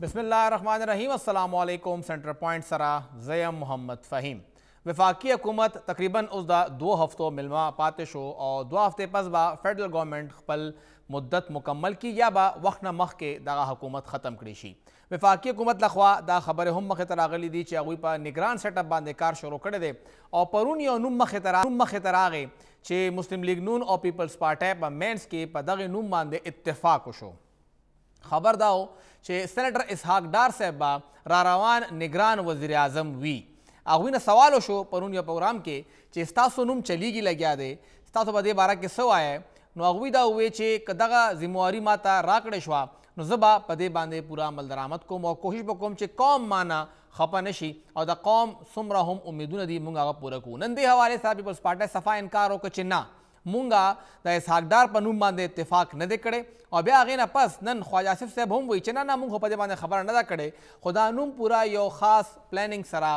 बिस्मिल्लाहिर्रहमानिर्रहीम। अस्सलामु अलैकुम। सेंटर पॉइंट सरा ज़यम मोहम्मद फ़हीम। वफाकी हुकूमत तकरीबन उस 2 हफ्तों मिलवा पातिश हो और 2 हफ्ते पस बा फेडरल गवर्नमेंट खपल मुद्दत मुकम्मल की या बा वक्त न मख के दगा हुकूमत ख़त्म करी शी। वफाकी हुकूमत लखवा दा खबर हम मख तरागली दी चे अगुई पर निगरान सेटअप बांधे कार शुरू कर दे और परून यो नुम मख तरागे चे मुस्लिम लीग नून और पीपल्स पार्टी पर मेंस के पदग नुम बांधे इत्तेफाक शो। खबर दाओ चे सेनेटर इसहाक डार साहब रारावान निगरान वज़ीर आज़म वी अगुन सवाल शो परून यो प्रोग्राम के चे स्तासो नुम चलीगी लग्या दे स्तासो बदे बारा के सो आए नो अगुई दा हुए चे कदगा जिम्मेवारी माता राकड़े शवा नो जबा पदे बांधे पूरा अमल दरामद को और कोशिश बकोम चे कौम माना खपा नशी और द कौम सुमरा हम उम्मीदों दी मुंगा पूरा को नंदे हवाले से पीपल्स पार्टी सफा इनकार हो चिन्ना मूंगा द इसहाकदार पर नुम बांधे इत्तेफाक न दे करे और ब्या आगे ना पस नन ख्वाजा आसिफ साहब हम वही चना ना मुंग पदे बांधे खबर न दा करे खुदा नुम पूरा यो खास प्लानिंग सरा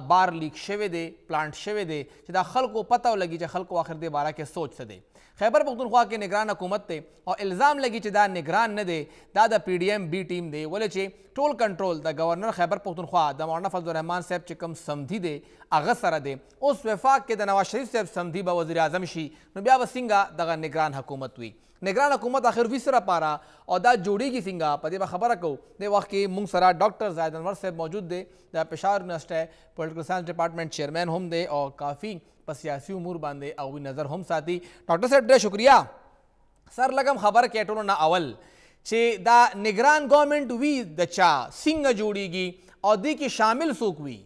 बार लीक शेवे दे प्लांट शेवे दे चिदा खल को पता लगी खल को आखिर दे बारा के सोच से दे खैबर पख्तूनख्वा के निगरान हुकूमत ते और इल्ज़ाम लगी चिदा निगरान न दे दादा PDM बी टीम दे बोले चे टोल कंट्रोल द गवर्नर खैबर पख्तूनख्वा द मौलाना फजल रहमान साहब चिकम समझी दे अगत सरा दे उस वफाक के द नवाज शरीफ साहब समझी ब वज़ीर आज़म शी नबिया बसिंगा दगा निगरान हुकूमत हुई निगरान हुकूमत आखिर विसरा पारा और दा जोड़ी की सिंगा पदे खबर को दे वक्त के मुंग सरा डॉक्टर जायद अनवर साहब मौजूद दे द Peshawar university political science department chairman हम दे और काफ़ी सियासी उमूर बांधे अवी नज़र हम साथी डॉक्टर साहब डे शुक्रिया सर लगम खबर के टोलो ना अवल चे दा निगरान गवर्नमेंट वी दचा सिंग जोड़ीगी और दी की शामिल सूक वी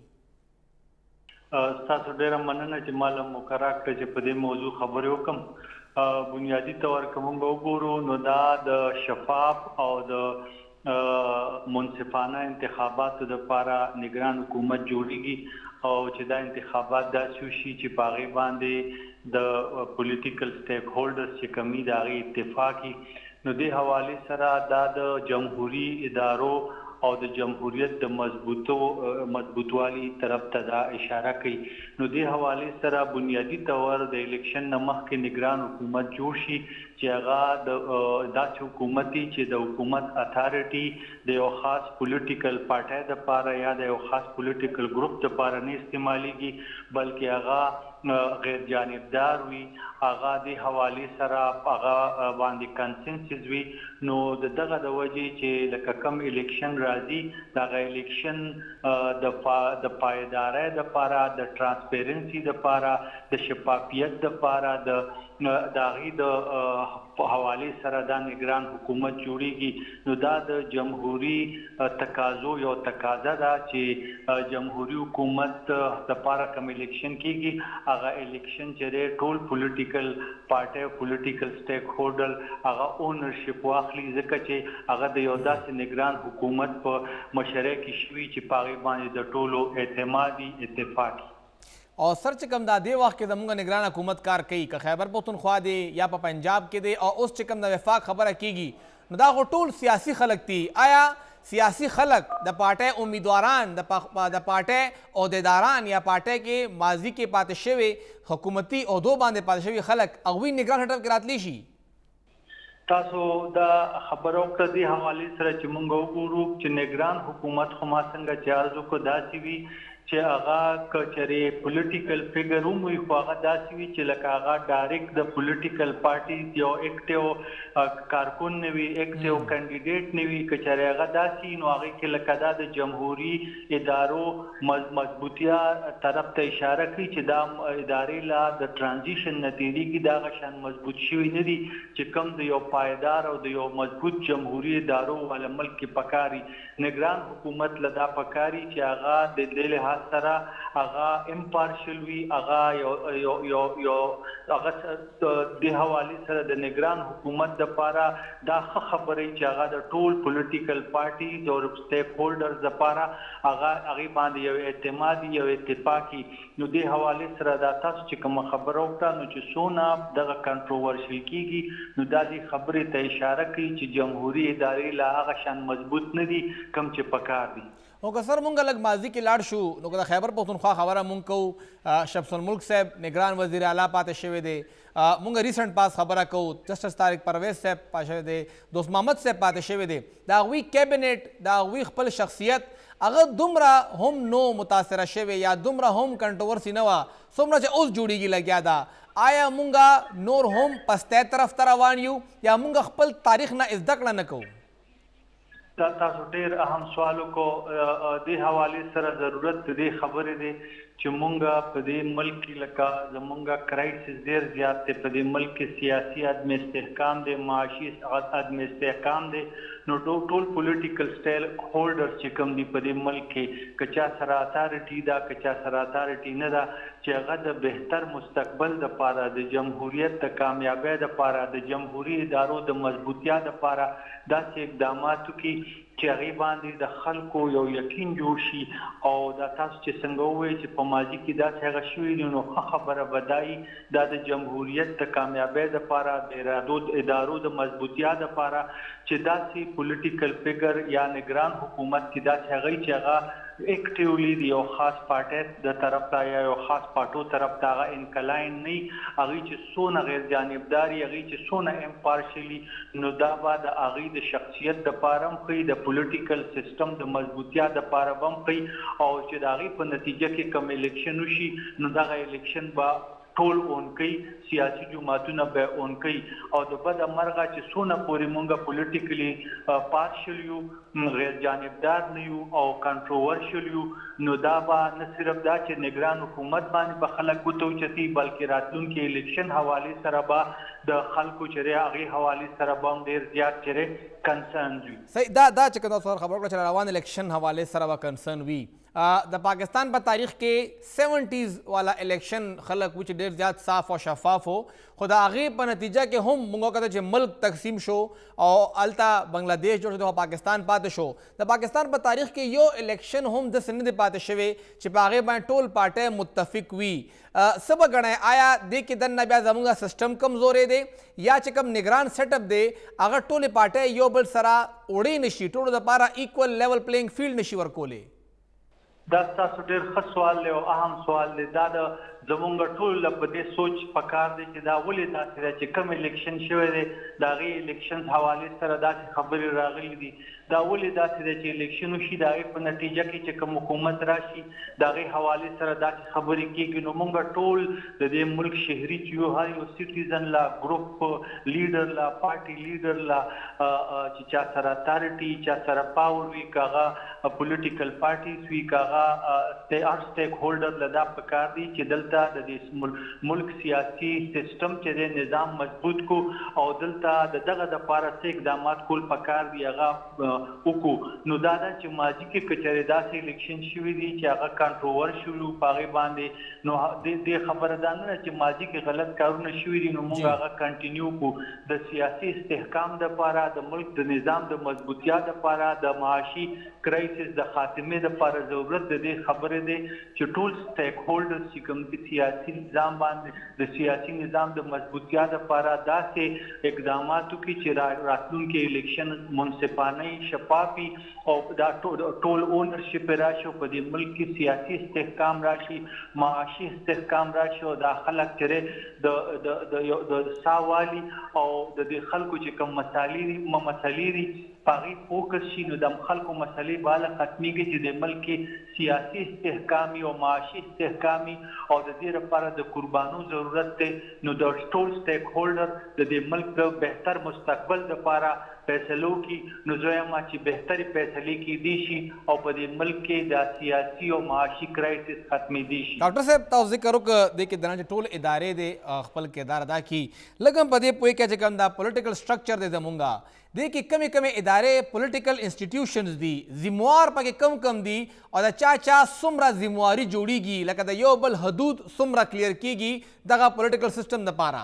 सासु डेरा मनना चे मालूम मुकराक चे पदे मौजू खबर हुकम बुनियादी तौर कमंग वगोरो नो दा द शफाफ और द मुनसिफाना इंतखाबात द पारा निगरान हुकूमत जोड़ीगी और चिदा इंतखाबात दा सुशी ची पागे बांधे द पॉलिटिकल स्टेक होल्डर्स ची कमी दागी इत्तेफाकी नो दे हवाले सरा दा द जमहूरी इदारों और द जमहूरियत द मजबूतवाली तरफ तदा इशारा की नो दे हवाले सरा बुनियादी तौर द इलेक्शन नमख के निगरान हुकूमत जोशी चेगा दास हुकूमती चे द हुकूमत अथॉरिटी द खास पॉलिटिकल पार्टी द पारा या द खास पॉलिटिकल ग्रुप द पारा नहीं इस्तेमाली की बल्कि आगा गैर जानिबदार हुई आगा दे हवाले सरा आगा बांधे कंसेंसस हुई नो दगा द वजह चे लका कम इलेक्शन राजी दागा इलेक्शन द पायदार द पारा द ट्रांसपेरेंसी द पारा द शफाफियत द पारा द दागी द हवाले सरा दा निगरान हुकूमत जोड़ेगी नो दा द जमहूरी तकाजो या तकाजा दा चे जमहूरी हुकूमत द पारा कम इलेक्शन कीगी आगा इलेक्शन चेरे टोल political party political stakeholder आगा ओनरशिप वाखली जका चे आगा द योदा से निगरान हुकूमत पर मशरे की शवी चे पागे बांधे द टोलो एतमादी इत्तेफाकी और सर चिकम दा दे वाक़ के दमुंगा निगरान हुकूमत कार कई का खैबर पख्तूनख्वा दे या पा पंजाब के दे और उस चिकम दा वफाक खबर कीगी नदा को टोल सियासी खलक थी आया सियासी खलक द पार्टी उम्मीदवारान द पार्टी अहदेदारान या पार्टी के माजी के पातशवे हुकूमती अहदों बांधे पातशवी खलक अगवी निगरान हटव करातली शी तासो दा खबरों का दी हवाले सर चिमुंगो गुरु च निगरान हुकूमत खुमा संगा चार्जो को दासीवी चे आगा कचरे पॉलिटिकल फिगर हुई आगा दासीवी चे लका आगा डायरेक्ट द पॉलिटिकल पार्टी यो एक्टिव कारकुन ने भी एक्टिव कैंडिडेट ने भी कचरे आगा दासी नो आगे के लका दा द जमहूरी इदारों मजबूतिया तरफ ते इशारा की चे दा इदारे ला द ट्रांजिशन नतीरी की दागा शान मजबूत शिवी नदी चे कम द यो पायदार और द यो मजबूत जमहूरी इदारों वाला मुल्क की पकारी निगरान हुकूमत लदा पकारी चे आगा दिल सरा आगा इम्पार्शल हुई आगा यो आगा दे हवाले सरा द निगरान हुकूमत द पारा दा खबरे चे आगा द टोल पॉलिटिकल पार्टीज और स्टेक होल्डर्स द पारा आगा आगे बांधे यो एतमादी यो इत्तेफाकी नो दे हवाले सरा दा तास चे कम खबरों का नो चे सोना दगा कंट्रोवर्शियल कीगी नो दा दी खबरे ते इशारा की चे जमहूरी इदारे ला आगा शान मजबूत नदी कम चे पकार दी सर मुंगा लग माजी के लाड़ शू नो खैबर पख्तूनख्वा پښتونخوا خبره مونږ کوو شمس الملک صاحب نگران وزیر اعلی پاتې شوی دی مونږ ریسنټ پاس خبره کوو جسټس طارق پرویز صاحب پاتې شوی دی دوست محمد صاحب پاتې شوی دی د هغوی کیبنټ د هغوی خپل شخصیت هغه دومره هم نو متاثره شوی یا دومره هم کنټروورسي نه وه څومره چې اوس جوړیږي لګیا ده آیا مونږ نور هم پستی طرف ته روان یو یا مونږ خپل تاریخ نه زده کړه نه کوو تاسو ډېر اهم سوال وکړو دې حوالې سره ضرورت د دې خبرې دی چې مونږ په دې ملک کې لکه زمونږ کرایسس ډېر زیات دی په دې ملک کې سیاسي عدم استحکام دی معاشي عدم استحکام دی نو ټول پولیټیکل سټایل هولډرز چې کوم دي په دې ملک کې که چا سره اتارټي ده که چا سره اتارټي نه ده چې هغه د بهتر مستقبل دپاره د جمهوریت د کامیابۍ دپاره د جمهوري ادارو د مضبوطیا دپاره داسې اقدامات وکړي چې هغې باندې د خلکو یو یقین جوړ شي او دا تاسو چې څنګه ووایئ چې په ماضي کې داسې هغه شوي دي نو ښه خبره به دا وي دا د جمهوریت د کامیابۍ دپاره د ادارو د مضبوطیا دپاره چې داسې پولیټیکل فګر یا نگران حکومت کې داسې هغوی چې هغه اکټیولی د یو خاص پارټۍ د طرف ته یا یو خاص پارټو طرف ته هغه انکلاین نه وي هغوی چې څونه غیر جانبدار وي هغوی چې څونه امپارشلي نو دا به د هغوی د شخصیت دپاره هم ښیي د پولیټیکل سیسټم د مضبوطیا دپاره به هم ښیي او چې د هغوی په نتیجه کې کوم الیکشن وشي نو دغه الیکشن به ټول اون کوي سیاسي جماعتونه به اون کوي او د بده مرغه چې څونه پورې مونږ پولیټیکلی پارشل یو غیر جانبدار نه یو او کنټروورشل یو نو دا به نه صرف دا چې نگران حکومت باندې به خلک ګوته اوچتي بلکې راتلونکي الیکشن حوالې سره به د خلکو چې دی هغې حوالې سره به هم ډېر زیات چې دی کنسرنز وي صحیح دا چې که تاسو خبر کړه چې روان الیکشن حوالې سره به کنسرن وي د پاکستان په تاریخ کې 70s والا الیکشن خلک و چې ډېر زیات صاف او شفاف و خو د هغې په نتیجه کې هم موږ کته چې ملک تقسیم شو او هلته بنګلادیش جوړ شو او پاکستان پاتې شو د پاکستان په تاریخ کې یو الیکشن هم داسې نه دی پاتې شوی چې په هغې باندې ټول پارټۍ متفق وي څه به ګڼئ آیا دې کې دننه بیا زموږ سیسټم کمزوری دی یا چې کوم نگران سیټ اپ دی هغه ټولې پارټۍ یو بل سره وړی نه شي ټولو دپاره ایکول لیول پلینګ فیلډ نه شي ورکولی دا تاسو ډېر ښه سوال دی او اهم سوال دی دا د زمونږ ټول په دې سوچ پکار دی چې دا ولې داسې ده چې کوم الیکشن شوی دی د هغې الیکشن حوالې سره داسې خبرې راغلي دي دا ولې داسې ده چې الیکشن وشي د هغې په نتیجه کې چې کوم حکومت راشي د هغې حوالې سره داسې خبرې کېږي نو موږ ټول د دې ملک شهري چې یو هر یو سټیزن لا ګروپ لیډر لا پارټي لیډر لا چې چا سره اتارټي چا سره پاور وي که هغه پولیټیکل پارټیز وي که هغه هر سټیک هولډر له دا پکار دی چې دلته د دې ملک سیاسي سیسټم چې دی نظام مضبوط کو او دلته د دغه دپاره څه اقدامات کول پکار دي هغه وکړو نو دا ده چې ماضي کې که چېرې داسې الیکشن شوي دي چې هغه کنټروورشل وو په هغې باندې نو دې خبره دا نه ده چې ماضي کې غلط کارونه شوي دي نو موږ هغه کنټینیو کړو د سیاسي استحکام دپاره د ملک د نظام د مضبوطیا دپاره د معاشي کرایسس د خاتمې دپاره ضرورت د دې خبرې دی چې ټول سټیک هولډرز چې کوم دي سیاسي نظام باندې د سیاسي نظام د مضبوطیا دپاره داسې اقدامات وکړي چې راتلونکي الیکشن منصفانه شفافي او دا ټول اونرشپ راشي او په دې ملک کې سیاسي استحکام راشي معاشي استحکام راشي او دا خلک چې د ساوالي او د دې خلکو چې کوم مسالې دي په هغې فوکس شي نو د خلکو مسلې به هله ختمېږي چې د ملک کې سیاسي استحکامي او معاشي استحکامي او د دې لپاره د قربانو ضرورت دی نو د ټول سټیک هولډر د دې ملک د بهتر مستقبل دپاره فیصلو کې نو زه یم چې بهترې فیصلې کیدی شي او په دې ملک کې د سیاسي او معاشي کرایسس ختمېدی شي ډاکټر صاحب تاسو ذکر وکړه دې کې دننه چې ټول ادارې د خپل کردار ادا کړي لږ هم په دې پوهېږئ چې کوم دا پولیټیکل سټرکچر دی زمونږ دې کې کمې ادارې پولیټیکل انسټیټیوشنز دي ذموار پکې کم دي او د چا څومره ذمواري جوړیږي لکه د یو بل حدود څومره کلیر کیږي دغه پولیټیکل سیسټم دپاره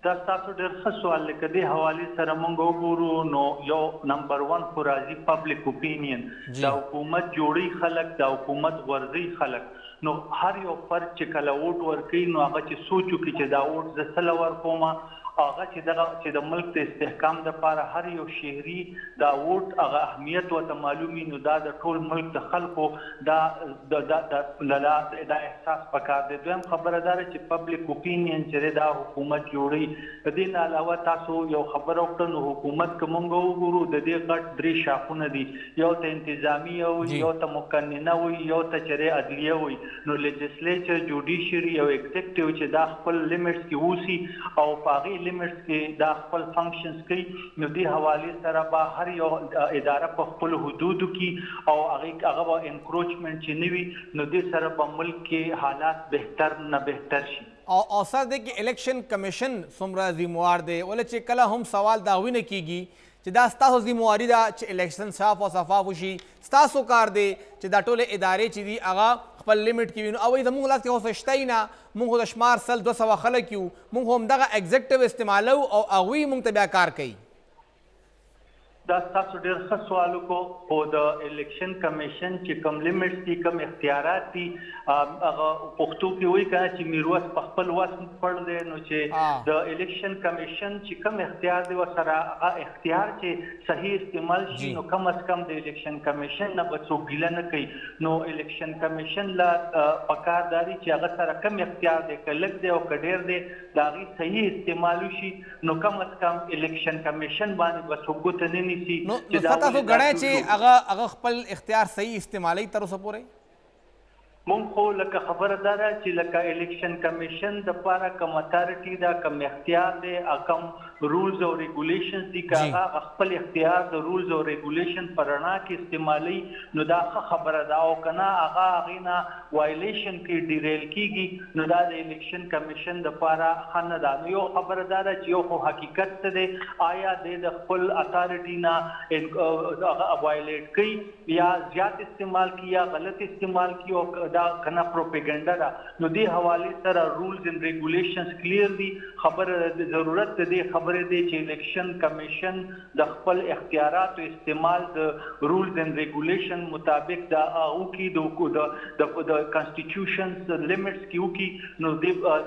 دا تاسو ډېر ښه سوال دی که دې حوالې سره موږ وګورو نو یو نمبر 1 خو راځي پبلک اوپینین د حکومت جوړی خلک د حکومت غورځي خلک نو هر یو فرد چې کله ووټ ورکوي نو هغه چې سوچ وکړي چې دا ووټ زه څه له ورکوم هغه چې د ملک د استحکام لپاره هر یو شهري دا ووټ هغه اهمیت ورته معلومي، نو دا د ټول ملک د خلکو دا احساس پکار دی. دویم خبره دا چې پبلک اوپینین چې دا حکومت جوړي. د دې نه علاوه تاسو یو خبره وکړه، نو حکومت که موږ وګورو د دې غټ 3 شاخونه دي، یو ته انتظامی وي، یو ته مقننه وي، یو ته چېرې عدلیه وي. نو لیجسلیچر، جوډیشري او ایگزیکټیو چې دا خپل لیمټس کې اوسي او په هغې لیمټس کې دا خپل فنکشنز کوي، نو دې حوالې سره به هر یو اداره په خپلو حدودو کې او هغه به انکروچمنټ چې نه وي، نو دې سره به ملک کې حالات بهتر نه بهتر شي. او سر دی کہ الیکشن کمیشن څومره ذمہوار دی؟ ولې چې کله هم سوال دا وی نه کیږي چې دا ستاسو ذمہواري ده چې الیکشن صاف او شفاف وشي، ستاسو کار دی چې دا ټولې ادارې چې دي هغه خپل لیمټ کې وي. نو او زموږ لاس کې خو څه شته نه، موږ خو د شمار 100-200 خلک یو، موږ همدغه ایگزیکټیو استعمالو او هغوی موږ ته بیا کار کوي. دا تاسو ډېر ښه سوال وکړو. خو د الیکشن کمیشن چې کوم لیمټس دي، کوم اختیارات دي، هغه پښتو کې وایي که چې میرویس په خپل وس پړ دی، نو چې د الیکشن کمیشن چې کوم اختیار دی ورسره هغه اختیار چې صحیح استعمال شي، نو کم از کم د الیکشن کمیشن نه به څوک ګیله نه کوي. نو الیکشن کمیشن لا پکار دا دی چې هغه سره کم اختیار دی، که لږ دی او که ډېر دی، د هغې صحیح استعمال وشي، نو کم از کم الیکشن کمیشن باندې به څوک ګوته نه نیسي. نو تاسو ګڼئ چې هغه خپل اختیار صحیح استعمالوي تر اوسه پورې؟ مونږ خو لکه خبره دا ده چې لکه الیکشن کمیشن دپاره کوم اتارټي ده، کوم اختیار دی، کوم رولز او ریګولیشنز دي، که هغه خپل اختیار د رولز او ریګولیشن په رڼا کې استعمالوي، نو دا ښه خبره ده. او که نه هغه هغې نه وایلیشن کې ډیریل کېږي، نو دا د الیکشن کمیشن دپاره ښه نه ده. نو یو خبره دا ده چې یو خو حقیقت څه دی، آیا د خپل اتارټي نه هغه وایلیټ کوي یا زیات استعمال کوي یا غلط استعمال کوي، او دا کنه پروپیګنډا ده. نو دې حوالې سره رولز اینڈ ریګولیشنز کلیر دي. خبره د ضرورت د دې خبرې دی چې الیکشن کمیشن د خپل اختیاراتو استعمال د رولز اینڈ ریګولیشن مطابق دا او کې د کانسټیټیوشنز لیمټس کې وکړي، نو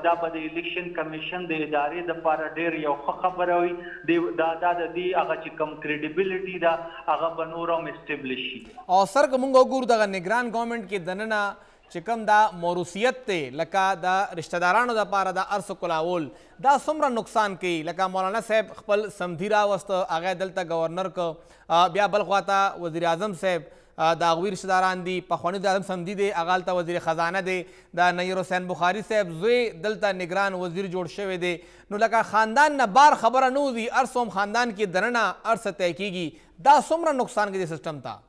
دا به د الیکشن کمیشن د ادارې دپاره ډېر یو ښه خبره وي. دا د دې هغه چې کوم کریډیبلیټي ده هغه به نور هم اسټبلش شي. او سر که موږ وګورو دغه نگران ګورنمنټ کې دننه چې کوم دا موروثیت دی، لکه د رشته دارانو دپاره د ارث کلاول، دا څومره نقصان کوي؟ لکه مولانا صاحب خپل سمدي راوسته، هغه دلته گورنر که، بیا بل خواته وزیر اعظم صاحب د هغوی رشته داران دي، پخواني وزیر اعظم سمدي دی، هغه هلته وزیر خزانه دی، د نیر حسین بخاري صاحب زوی دلته نگران وزیر جوړ شوی دی. نو لکه خاندان نه بار خبره نه وځي، ارث هم خاندان کې دننه ارث طی کېږي، دا څومره نقصان کوي سیسټم ته؟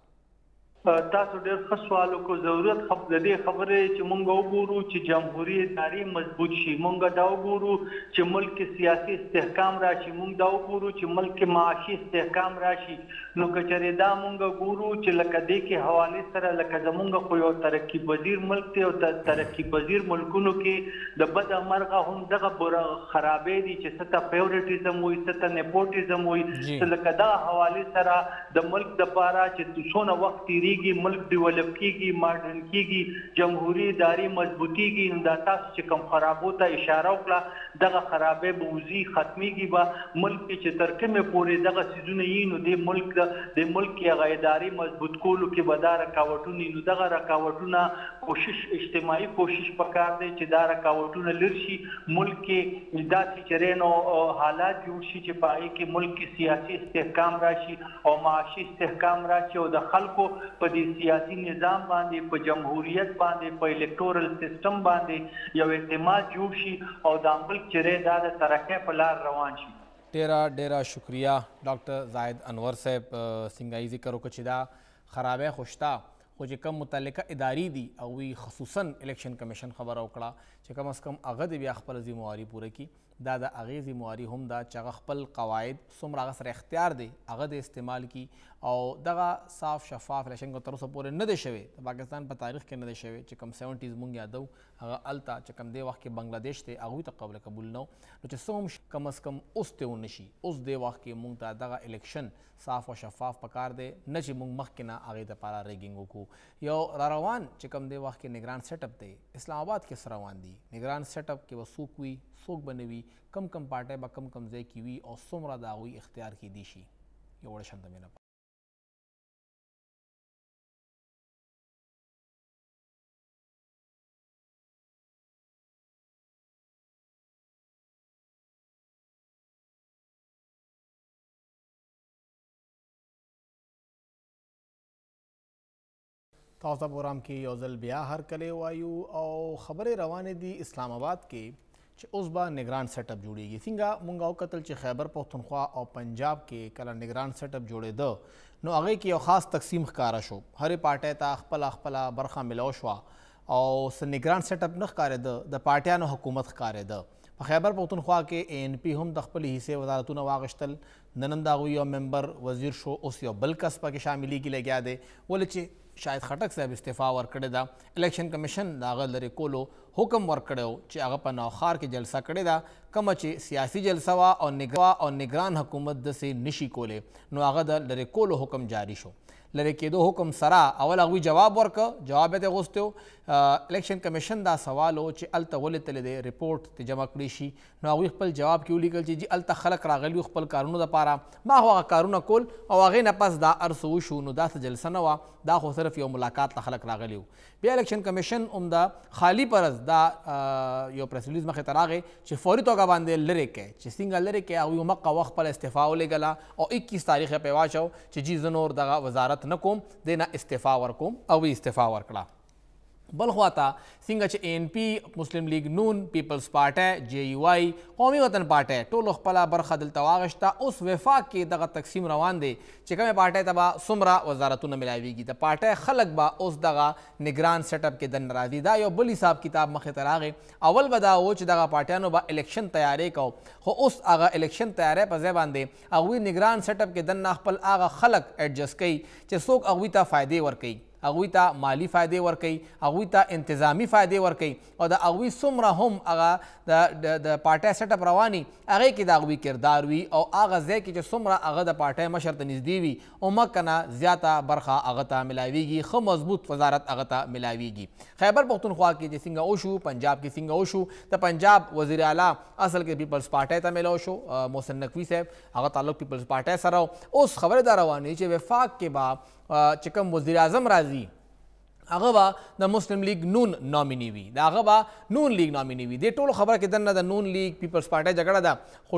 تاسو ډېر ښه سوال وکړو. ضرورت د دې خبرې چې مونږ وګورو چې جمهوري ادارې مضبوط شي، مونږ دا وګورو چې ملک کې سیاسي استحکام راشي، مونږ دا وګورو چې ملک کې معاشي استحکام راشي. نو که چېرې دا مونږ ګورو چې لکه دې کې حوالې سره لکه زمونږ خو یو ترقي پذیر ملک دی، او ترقي پذیر ملکونو کې د بد مرغه هم دغه خرابې دي چې څه ته فیورټیزم وایي، څه ته نیپوټیزم وایي. لکه دغه حوالې سره د ملک دپاره چې څونه وخت تېرېږي، ملک ډیولپ کیږي، ماډرن کیږي، جمهوري ادارې مضبوطیږي، نو دا تاسو چې کوم خرابو ته اشاره وکړه، دغه خرابې به وځي، ختمیږي به. ملک کې چې تر کومې پورې دغه څیزونه وي، نو د ملک کې هغه ادارې مضبوط کولو کې به دا رکاوټونه، نو دغه رکاوټونه کوشش، اجتماعي کوشش پکار دی چې دا رکاوټونه لرې شي. ملک کې داسې چېرې نو حالات جوړ شي چې په هغې کې ملک کې سیاسي استحکام راشي او معاشي استحکام راشي، او د خلکو په دې سیاسي نظام باندې، په جمهوریت باندې، په الکټورل سیستم باندې یو اعتماد جوړ شي، او دا ملک چې دا د ترقۍ په لار روان شي. ډېره شکریه ډاکټر زاهد انور صاحب. څنګه یې ذکر وکړه چې دا خرابۍ خو شته، خو چې کوم متعلقه ادارې دي هغوی خصوصا الیکشن کمیشن خبره وکړه چې کم از کم هغه د بیا خپله ذمواري پوره کړي. دا د هغې ذمواري هم ده چې هغه خپل قواعد څومره هغه سره اختیار دی هغه د استعمال کړي، او دغه صاف شفاف الیکشن تر اوسه پورې نه دی شوی، د پاکستان په تاریخ کې نه دی شوی. چې کوم 70s مونږ یادو، هغه هلته چې کوم دې وخت کې بنګلادیش دی هغوی ته قابل قبول نه و. نو چې څه هم کم از کم اوس ته ونه شي، اوس دې وخت کې مونږ ته دغه الیکشن صاف او شفاف پکار دی، نه چې مونږ مخکې نه هغې دپاره ریګینګ وکړو. یو را روان چې کوم دې وخت کې نگران سیټ اپ دی، اسلام آباد کې څه روان دي، نگران سیټ اپ کې به څوک وي څوک به نه وي، کم کم پارټۍ به کم کم ځای کې وي او څومره د هغوی اختیار کیدی شي یو وړه شانته مینه تاسو ته پروګرام کې یو ځل بیا هرکلی وایو او خبرې روانې دي اسلام آباد کې چې اوس به نگران سیټ اپ جوړیږي څنګه مونږ وکتل چې خیبر پښتونخوا او پنجاب کې کله نگران سیټ اپ جوړېده نو هغې کې یو خاص تقسیم ښکاره شو هرې پارټۍ ته خپله برخه ملو شوه او څه نگران سیټ اپ نه ښکارېده د پارټیانو حکومت ښکارېده په خیبر پښتونخوا کې ANP هم د خپلې حصې وزارتونه واغشتل نن هم د هغوی یو ممبر وزیر شو اوس یو بل کس پکې شاملېږي لګیا دی ولې چې شاید خټک صاحب استعفا ورکړې ده الیکشن کمیشن د هغه لرې کولو حکم ورکړی و چې هغه په نوخار کې جلسه کړې ده کومه چې سیاسي جلسه وه او نگران حکومت داسې نشي کولی نو هغه د لرې کولو حکم جاری شو لرې کېدو حکم سره اول هغوی جواب ورکړه جواب یې غوښتی و الیکشن کمیشن دا سوال و چې هلته ولې تللی دی رپورټ ته جمع کړی شي نو هغوی خپل جواب کې ولیکل چې جي هلته خلک راغلي وو خپل کارونو دپاره ما خو هغه کارونه کول او هغې نه پس دا هر څه وشو نو دا څه جلسه نه وه دا خو صرف یو ملاقات ته خلک راغلي وو بیا الیکشن کمیشن هم دا خالی پرز دا یو پریس ریلیز مخې ته راغی چې فوري توګه باندې لرې کړی چې څنګه لرې کړی هغوی مقه وخت خپله استعفا ولېږله او 21 تاریخ یې پرې واچو چې جي زه نور دغه وزارت نه کوم دی نه استعفا ورکوم او استعفا ورکړه بل خواته څنګه چې ANP مسلم لیگ نون پیپلز پارټۍ JUI قومي وطن پارټۍ ټولو خپله برخه دلته واغشته اوس وفاق کې دغه تقسیم روان دی چې کومې پارټۍ ته به څومره وزارتونه ملاویږي د پارټۍ خلک به اوس دغه نگران سیټ اپ کې دننه راځي دا یو بل حساب کتاب مخې ته راغی اول به دا و چې دغه پارټیانو به الیکشن تیاری کو خو اوس هغه الیکشن تیاری په ځای باندې هغوی نگران سیټ اپ کې دننه خپل هغه خلک ایډجسټ کوي چې څوک هغوی ته فایدې ورکوي هغوی ته مالی فایدې ورکوي هغوی ته انتظامی فایدې ورکوي او د هغوی څومره هم هغه د پارټۍ سیټ اپ رواني هغې کې د هغوی کردار وي او هغه ځای کې چې څومره هغه د پارټۍ مشر ته نږدې وي عمر نه زیاته برخه هغه ته ملاویږي ښه مضبوط وزارت هغه ته ملاویږي خیبر پښتونخوا کې چې څنګه وشو پنجاب کې څنګه وشو د پنجاب وزیر اعلی اصل کې پیپلز پارټۍ ته ملو شو محسن نقوي صاحب هغه تعلق پیپلز پارټۍ سره اوس خبرې دا روانې چې وفاق کې به چې کوم وزیر اعظم راځي هغه به د مسلم لیگ نون نامیني وي د هغه به نون لیگ نامیني وي دې ټولو خبره کې دننه د نون لیگ پیپلز پارټۍ جګړه ده خو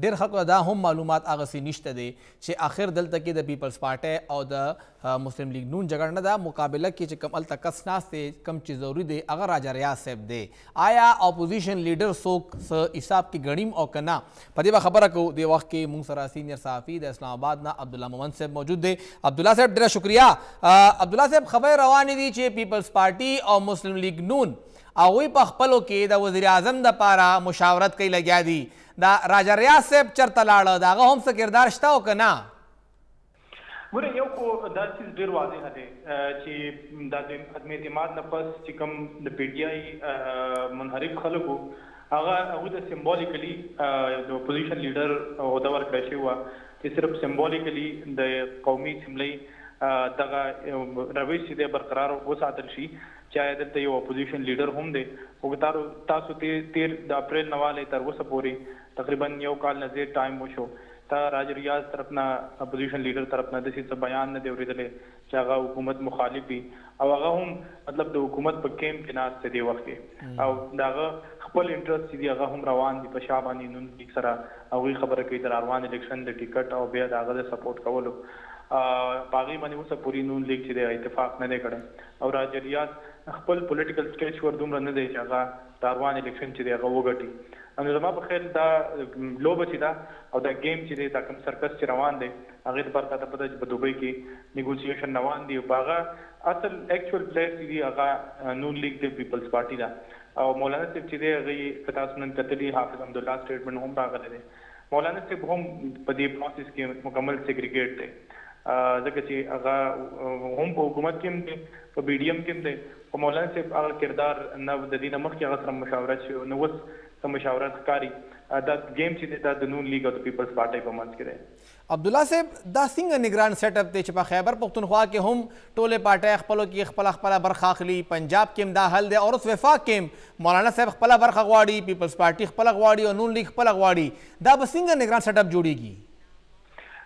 ډېرو خلکو دا هم معلومات هغسې نشته دی چې آخر دلته کې د پیپلز پارټۍ او د مسلم لیگ نون جګړه نه ده مقابله کې چې کوم هلته کس ناست دی کوم چې ضروري دی هغه راجا ریاض صاحب دی آیا اپوزیشن لیډر څوک څه حساب کې ګڼیم او که نه په دې به خبره کوو دې وخت کې موږ سره سینیر صحافي د اسلام آباد نه عبدالله مومند صاحب موجود دی عبدالله صاحب ډېره شکریه عبدالله صاحب خبرې روانې دي چې پیپلز پارټي او مسلم لیگ نون هغوی په خپلو کې د وزیر اعظم دپاره مشاورت کوي لګیا دي دا راجا ریاض صاحب چرته لاړه د هغه هم څه کردار شته او که نه ګوره یو خو دا چیز ډېر واضح دی چې دا د عدم اعتماد نه پس چې کوم د PTI منحرف خلک وو هغوی ته سمبولیکلي د اپوزیشن لیډر عہده ورکړی شوې وه چې صرف سمبولیکلي د قومي اسمبلۍ دغه روش چې دی برقرار وساتل شي چې دلته یو اپوزیشن لیډر هم دی خو تاسو 13 د اپریل نه والی تر اوسه پورې تقریبا یو کال نه زیات ټایم وشو تا راجا ریاض طرف نه اپوزیشن لیډر طرف نه داسې څه بیان نه دی اورېدلی چې هغه حکومت مخالف وي او هغه هم مطلب د حکومت په کیمپ کې ناست دی وخت کې او د هغه خپل انټرست چې دی هغه هم روان دي په شا باندې نون لیگ سره هغوی خبره کوي د روان الیکشن د ټیکټ او بیا د هغه د سپورټ کولو په هغې باندې اوسه پورې نون لیگ چې دی اتفاق نه دی کړی او راجا ریاض خپل پولیټیکل سکیچ ور دومره نه دی چې هغه د روان الیکشن چې دی هغه وګټي نو زما په خیال دا لوبه چې ده او دا گیم چې دی دا کوم سرکس چې روان دی هغې دپاره تا ته پته چې په دوبۍ کې نیګوسیشن روان دي او په هغه اصل ایکچوال پلیئر چې دي هغه نون لیگ دی پیپلز پارټي ده او مولانا صاحب چې دی هغې که تاسو نن کتلي حافظ حمدالله سټیټمنټ هم راغلی دی مولانا صاحب هم په دې پروسس کې مکمل سیګریګیټ دی ځکه چې هغه هم په حکومت کې هم دی په BDM کې هم دی خو مولانا صاحب هغه کردار نه د دې نه مخکې هغه سره مشاورت شوی نو اوس څه مشاورت ښکاري دا گیم چې دا د نون لیگ او د پیپلز پارټي په منځ کې دی. عبدالله صاحب دا څنګه نگران سیټ اپ دی چې په خیبر پختونخوا کې هم ټولې پارټۍ خپلو کې خپله برخه اخلي، پنجاب کې هم دا حل دی او اوس وفاق کې هم مولانا صاحب خپله برخه غواړي، پیپلز پارټي خپله غواړي او نون لیگ خپله غواړي، دا به څنګه نگران سیټ اپ جوړیږي؟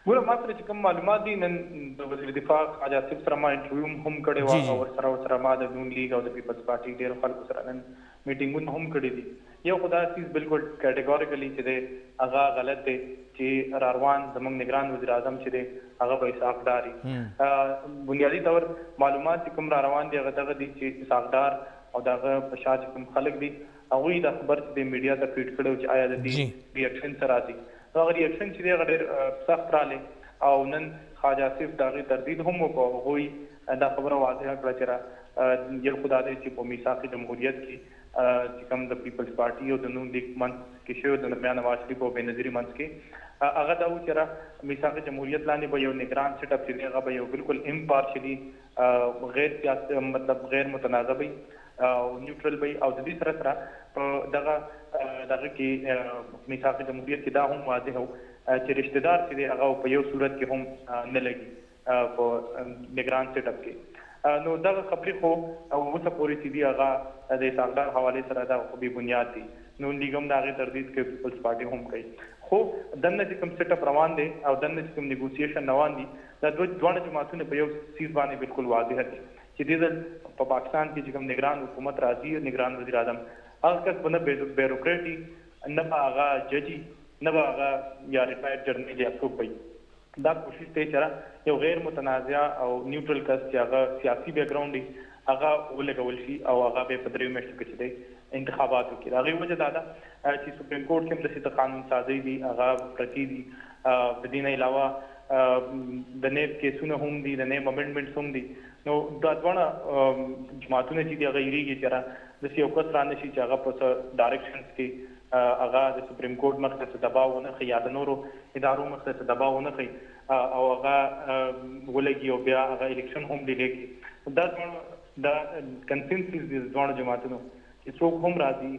ګوره ما سره چې کوم معلومات دي نن د وزیر دفاع خواجه آصف سره ما انټرویو هم کړی و او ورسره ما د نون لیگ او د پیپلز پارټي ډېرو خلکو سره نن میټینګونه هم کړي دي. یو خدا چیز بالکل کیټګوریکلی چې دی هغه غلط دی چې روان زموږ نگران وزیر اعظم چې دی هغه به اسحاقدار بنیادی طور معلومات چې کوم را روان دي هغه دغه دي چې اسحاقدار او دغه په شا چې کوم خلک دي هغوی دا خبر چې د میډیا ته فیډ کړی چې آیا د دې ریاکشن څه راځي. هغه ریاکشن چې دی هغه ډېر سخت رالی او نن خواجه آصف د هغې تردید هم وکړو. هغوی دا خبره واضحه کړه چې یو خدا دی چې په میثاق جمهوریت کې چې کوم د پیپلز پارټي او د نون لیگ منځ کې شوی د درمیان نواز شریف او بېنظیري منځ کې هغه دا و چې میثاق جمهوریت لاندې به یو نگران سیټ اپ چې دی هغه به یو بالکل امپارشلي غیر سیاسي مطلب غیر متنازع وي او نیوټرل وي او د دې سره سره په دغه کې میثاق جمهوریت کې دا هم واضح و چې رشته دار چې دی هغه په یو صورت کې هم نه لګي په نگران سیټ اپ کې. نو دغه خبرې خو اوسه پورې چې دي هغه د اسحاقدار حوالې سره دا خو بې بنیاد دي. نون لیگ هم د هغې تردید کوي، پیپلز پارټي هم کوي. خو دننه چې کوم سیټ اپ روان دی او دننه چې کوم نیګوسیشن روان دي دا دواړه جماعتونه په یو څیز باندې بالکل واضح دي چې دې ځل په پاکستان کې چې کوم نگران حکومت راځي، نگران وزیر اعظم هغه کس به نه بیوروکریټي نه به هغه ججي نه به هغه یا ریټایر جرنیل یا څوک وي. دا کوشش دی چې یو غیر متنازع او نیوټرل کس چې هغه سیاسي بیک ګراوند وي هغه ولګول شي او هغه به په دریو میاشتو کې چې دی انتخابات وکړي. د هغې وجه دا ده چې سپریم کورټ کې هم داسې د قانون سازۍ دي هغه پرتې دي. د دې نه علاوه د نیب کیسونه هم دي، د نیب امنډمنټس هم دي. نو دا دواړه جماعتونه چې دي هغه یېرېږي چې داسې یو کس را نه شي چې هغه په څه ډایرکشنز کې هغه د سپریم کورټ مخې ته دباو ونه ښیي یا د نورو ادارو مخې ته دباو ونه ښیي او هغه ولګي او بیا هغه الیکشن هم ډیلې کړي. دا کنسنسس دي دواړو جماعتونو چې څوک هم راځي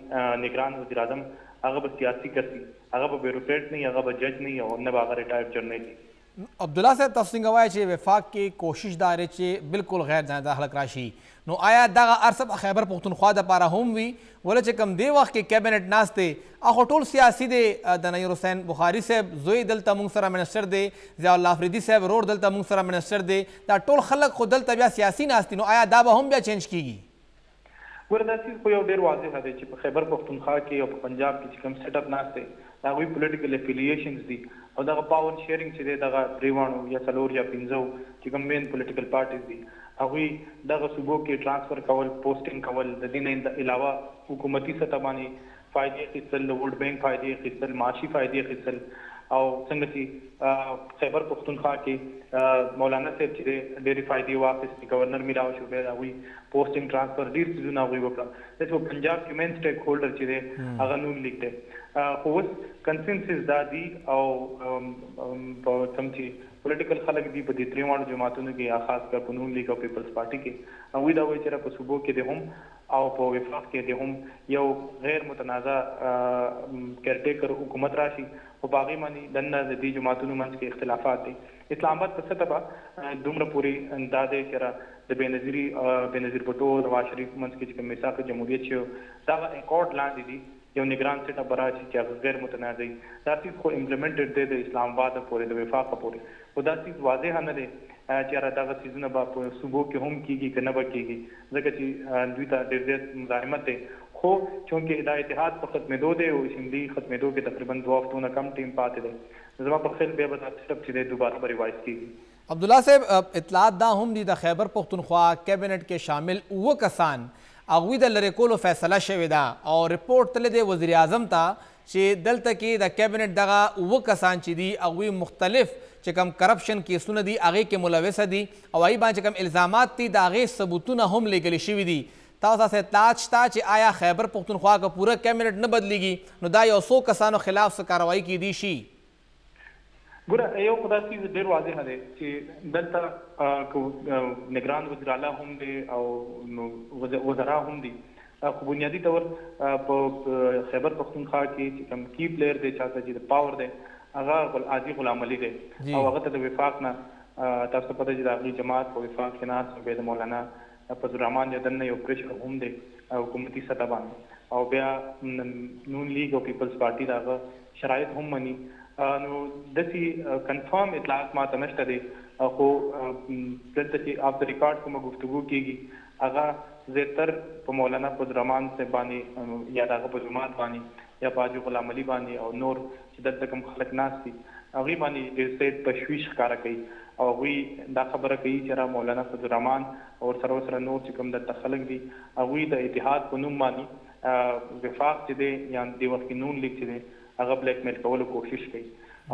نگران وزیر اعظم هغه به سیاسي کس وي، هغه به بیوروکریټ نه وي، هغه به جج نه وي او نه به هغه ریټایر جرنیل وي. عبدالله صاحب تاسو څنګه وایي چې وفاق کې کوشش دا دی چې بالکل غیر ځانته خلک راشي، نو آیا دغه ارسب خیبر پختونخوا دپاره هم وي ولې چې کوم دې وخت کې کیبنټ ناست دی هغه ټول سیاسي دی؟ د نیر حسین بخاري صاحب زوی دلته موږ سره منسټر دی، ضیاء الله افریدي صاحب رور دلته موږ سره منسټر دی، دا ټول خلک خو دلته بیا سیاسي ناست دي، نو آیا دا به هم بیا چینج کیږي؟ ګوره دا څیز خو یو ډېر واضح دی چې په خیبر پختونخوا کې او په پنجاب کې چې کوم سیټ اپ ناست دی د هغوی پولیټیکل افیلیشنز دي او دغه پاور شیرینګ چې دی دغه درېواړو یا څلور یا پنځو چې کوم مین پولیټیکل پارټیز دي هغوی دغه صوبو کې ټرانسفر کول، پوسټینګ کول، د دې نه علاوه حکومتي سطح باندې فایدې اخیستل، د ورلډ بینک فایدې اخیستل، معاشي فایدې اخیستل او څنګه چې خیبر پختونخوا کې مولانا صاحب چې دی ډېرې فایدې واخیستې، ګورنر میراو شو بیا د هغوی پوسټینګ ټرانسفر ډېر څیزونه هغوی وکړه. داسې په پنجاب کې مین سټیک هولډر چې دی هغه نون لیگ دی. خو اوس کنسنسس دا دي او په کوم چې پولیټیکل خلک دي په دې درېواړو جماعتونو کې یا خاص کر په نون لیگ او پیپلز پارټي کې هغوی دا وایي چې په صوبو کې دی هم او په وفاق کې دی هم یو غیر متنازع کیرټیکر حکومت راشي او په هغې باندې دننه د دې جماعتونو منځ کې اختلافات دي. اسلام آباد په سطح به دومره پورې دا دی چې د بېنظیر بھټو نواز شریف منځ کې چې کوم میثاق جمهوریت چې دا اکارډ لاندې دي یو نگران سیټ اپ راشي چې هغه غیر متنازع دا څیز خو امپلیمنټډ دی د اسلام آباد پورې د وفاق پورې، خو دا څیز واضح نه دی چې دغه څیزونه به په صوبو کې هم کیږي که نه به کیږي ځکه چې دوی ته ډېر زیات مزاحمت دی. خو چونکې دا اتحاد په ختمېدو دی او اسمبلي ختمېدو کې تقریبا 2 هفتو نه کم ټیم پاتې دی، زما په خیال بیا به دا سیټ اپ چې دی دوباره به ریوایز کیږي. عبدالله صاحب اطلاعات دا هم دي د خیبر پختونخوا کیبنټ کې شامل 9 کسان هغوی د لرې کولو فیصله شوې ده او رپورټ تللی دی وزیر اعظم ته چې دلته کې د کیبنټ دغه 9 کسان چې دي هغوی مختلف چې کوم کرپشن کیسونه دي هغې کې ملوثه دي او هغې باندې چې کوم الزامات دي د هغې ثبوتونه هم لیږلي شوي دي. تاسو تاسې اطلاعات شته چې آیا خیبر پختونخوا که پوره کیبنټ نه بدلیږي نو دا یو 100 کسانو خلاف څه کاروایي کیدی شي؟ ګوره یو خو دا څیز ډېر واضح دی چې دلته نگران وزیر اعلی هم دی او وزرا هم دي خو بنیادی تور په خیبر پختونخوا کې چې کوم کی پلیئر دی چاته چې د پاور دی هغه عادي غلام علي دی او هغه ته د وفاق نه تاسو پته چې د هغې جماعت په وفاق کې ناست بیا د مولانا فضل الرحمن یدن نه یو پریشر هم دی حکومتي سطح باندې او بیا نون لیگ او پیپلز پارټي د هغه شرایط هم مني نو داسې کنفرم اطلاعات ما ته نشته دی خو دلته چې آف د ریکارډ کومه گفتگو کېږي هغه زیاتر په مولانا فضل الرحمن صاحب باندې یا د هغه په جماعت باندې یا په حاجي غلام علي باندې او نور چې دلته کوم خلک ناست دي هغوی باندې ډېر زیات تشویش ښکاره کوي او هغوی دا خبره کوي چې را مولانا فضل الرحمن او ورسره نور چې کوم دلته خلک دي هغوی د اتحاد په نوم باندې وفاق چې دی یا دې وخت کې نون لیگ چې دی هغه بلیک میل کولو کوشش کوي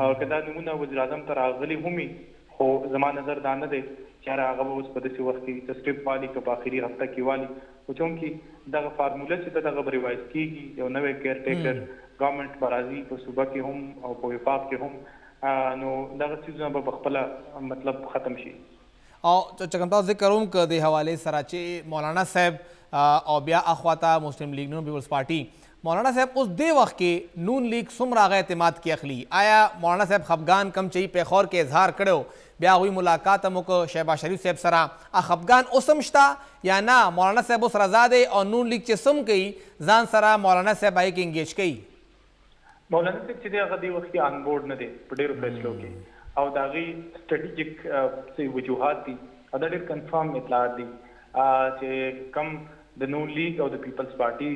او که دا نومونه وزیر اعظم ته راغلي هم وي خو زما نظر دا نه دی چې هغه به اوس په داسې وخت کې د سټیپ والي که په آخري هفته کې والي خو چونکې دغه فارموله چې ده دغه به ریوایز کېږي یو نوی کیر ټیکر ګورنمنټ به راځي په صوبه کې هم او په وفاق کې هم نو دغه څیزونه به په خپله مطلب ختم شي او چې کوم تاسو ذکر هم که د حوالې سره چې مولانا صاحب او بیا اخواته مسلم لیگ نون پیپلز پارټي مولانا صاحب اوس دې وخت کې نون لیگ څومره هغه اعتماد کې اخلي آیا مولانا صاحب خفګان کم چې پیښور کې اظهار کړو بیا هغوی ملاقات هم وکړو شهباز شریف صاحب سره خفګان اوس هم شته یا نه مولانا صاحب اوس رضا دی او نون لیگ چې سم کوي ځان سره مولانا صاحب هغې کې انګیج کوي مولانا صاحب چې دی هغه دې وخت کې آن بورډ نه دی په ډېرو فیصلو کې او د هغې سټریټیجک څه وجوهات دي او دا ډېر کنفرم اطلاعات دي چې کم د نون لیگ او د پیپلز پارټي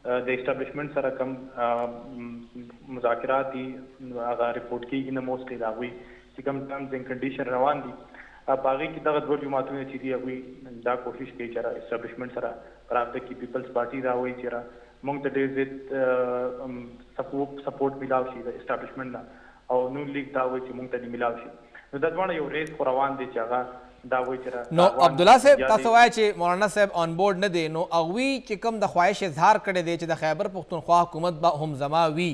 د اسټابلیشمنټ سره کم مذاکرات دي هغه رپورټ کېږي نه موسټلی د هغوی چې کوم ټرمز اینډ کنډیشن روان دي په هغې کې دغه دوه جماعتونه چې دي هغوی دا کوشش کوي چې را اسټابلیشمنټ سره په رابطه کې پیپلز پارټي دا وایي چې را موږ ته ډېر زیات سپورټ میلاو شي د اسټابلیشمنټ نه او نون لیگ دا وایي چې موږ ته دې میلاو شي نو دا دواړه یو ریس خو روان دی چې هغه نو عبدالله صاحب تاسو وایي چې مولانا صاحب آن بورډ نه دی نو هغوی چې کوم د خواهش اظهار کړی دی چې د خیبر پښتونخوا حکومت به هم زما وي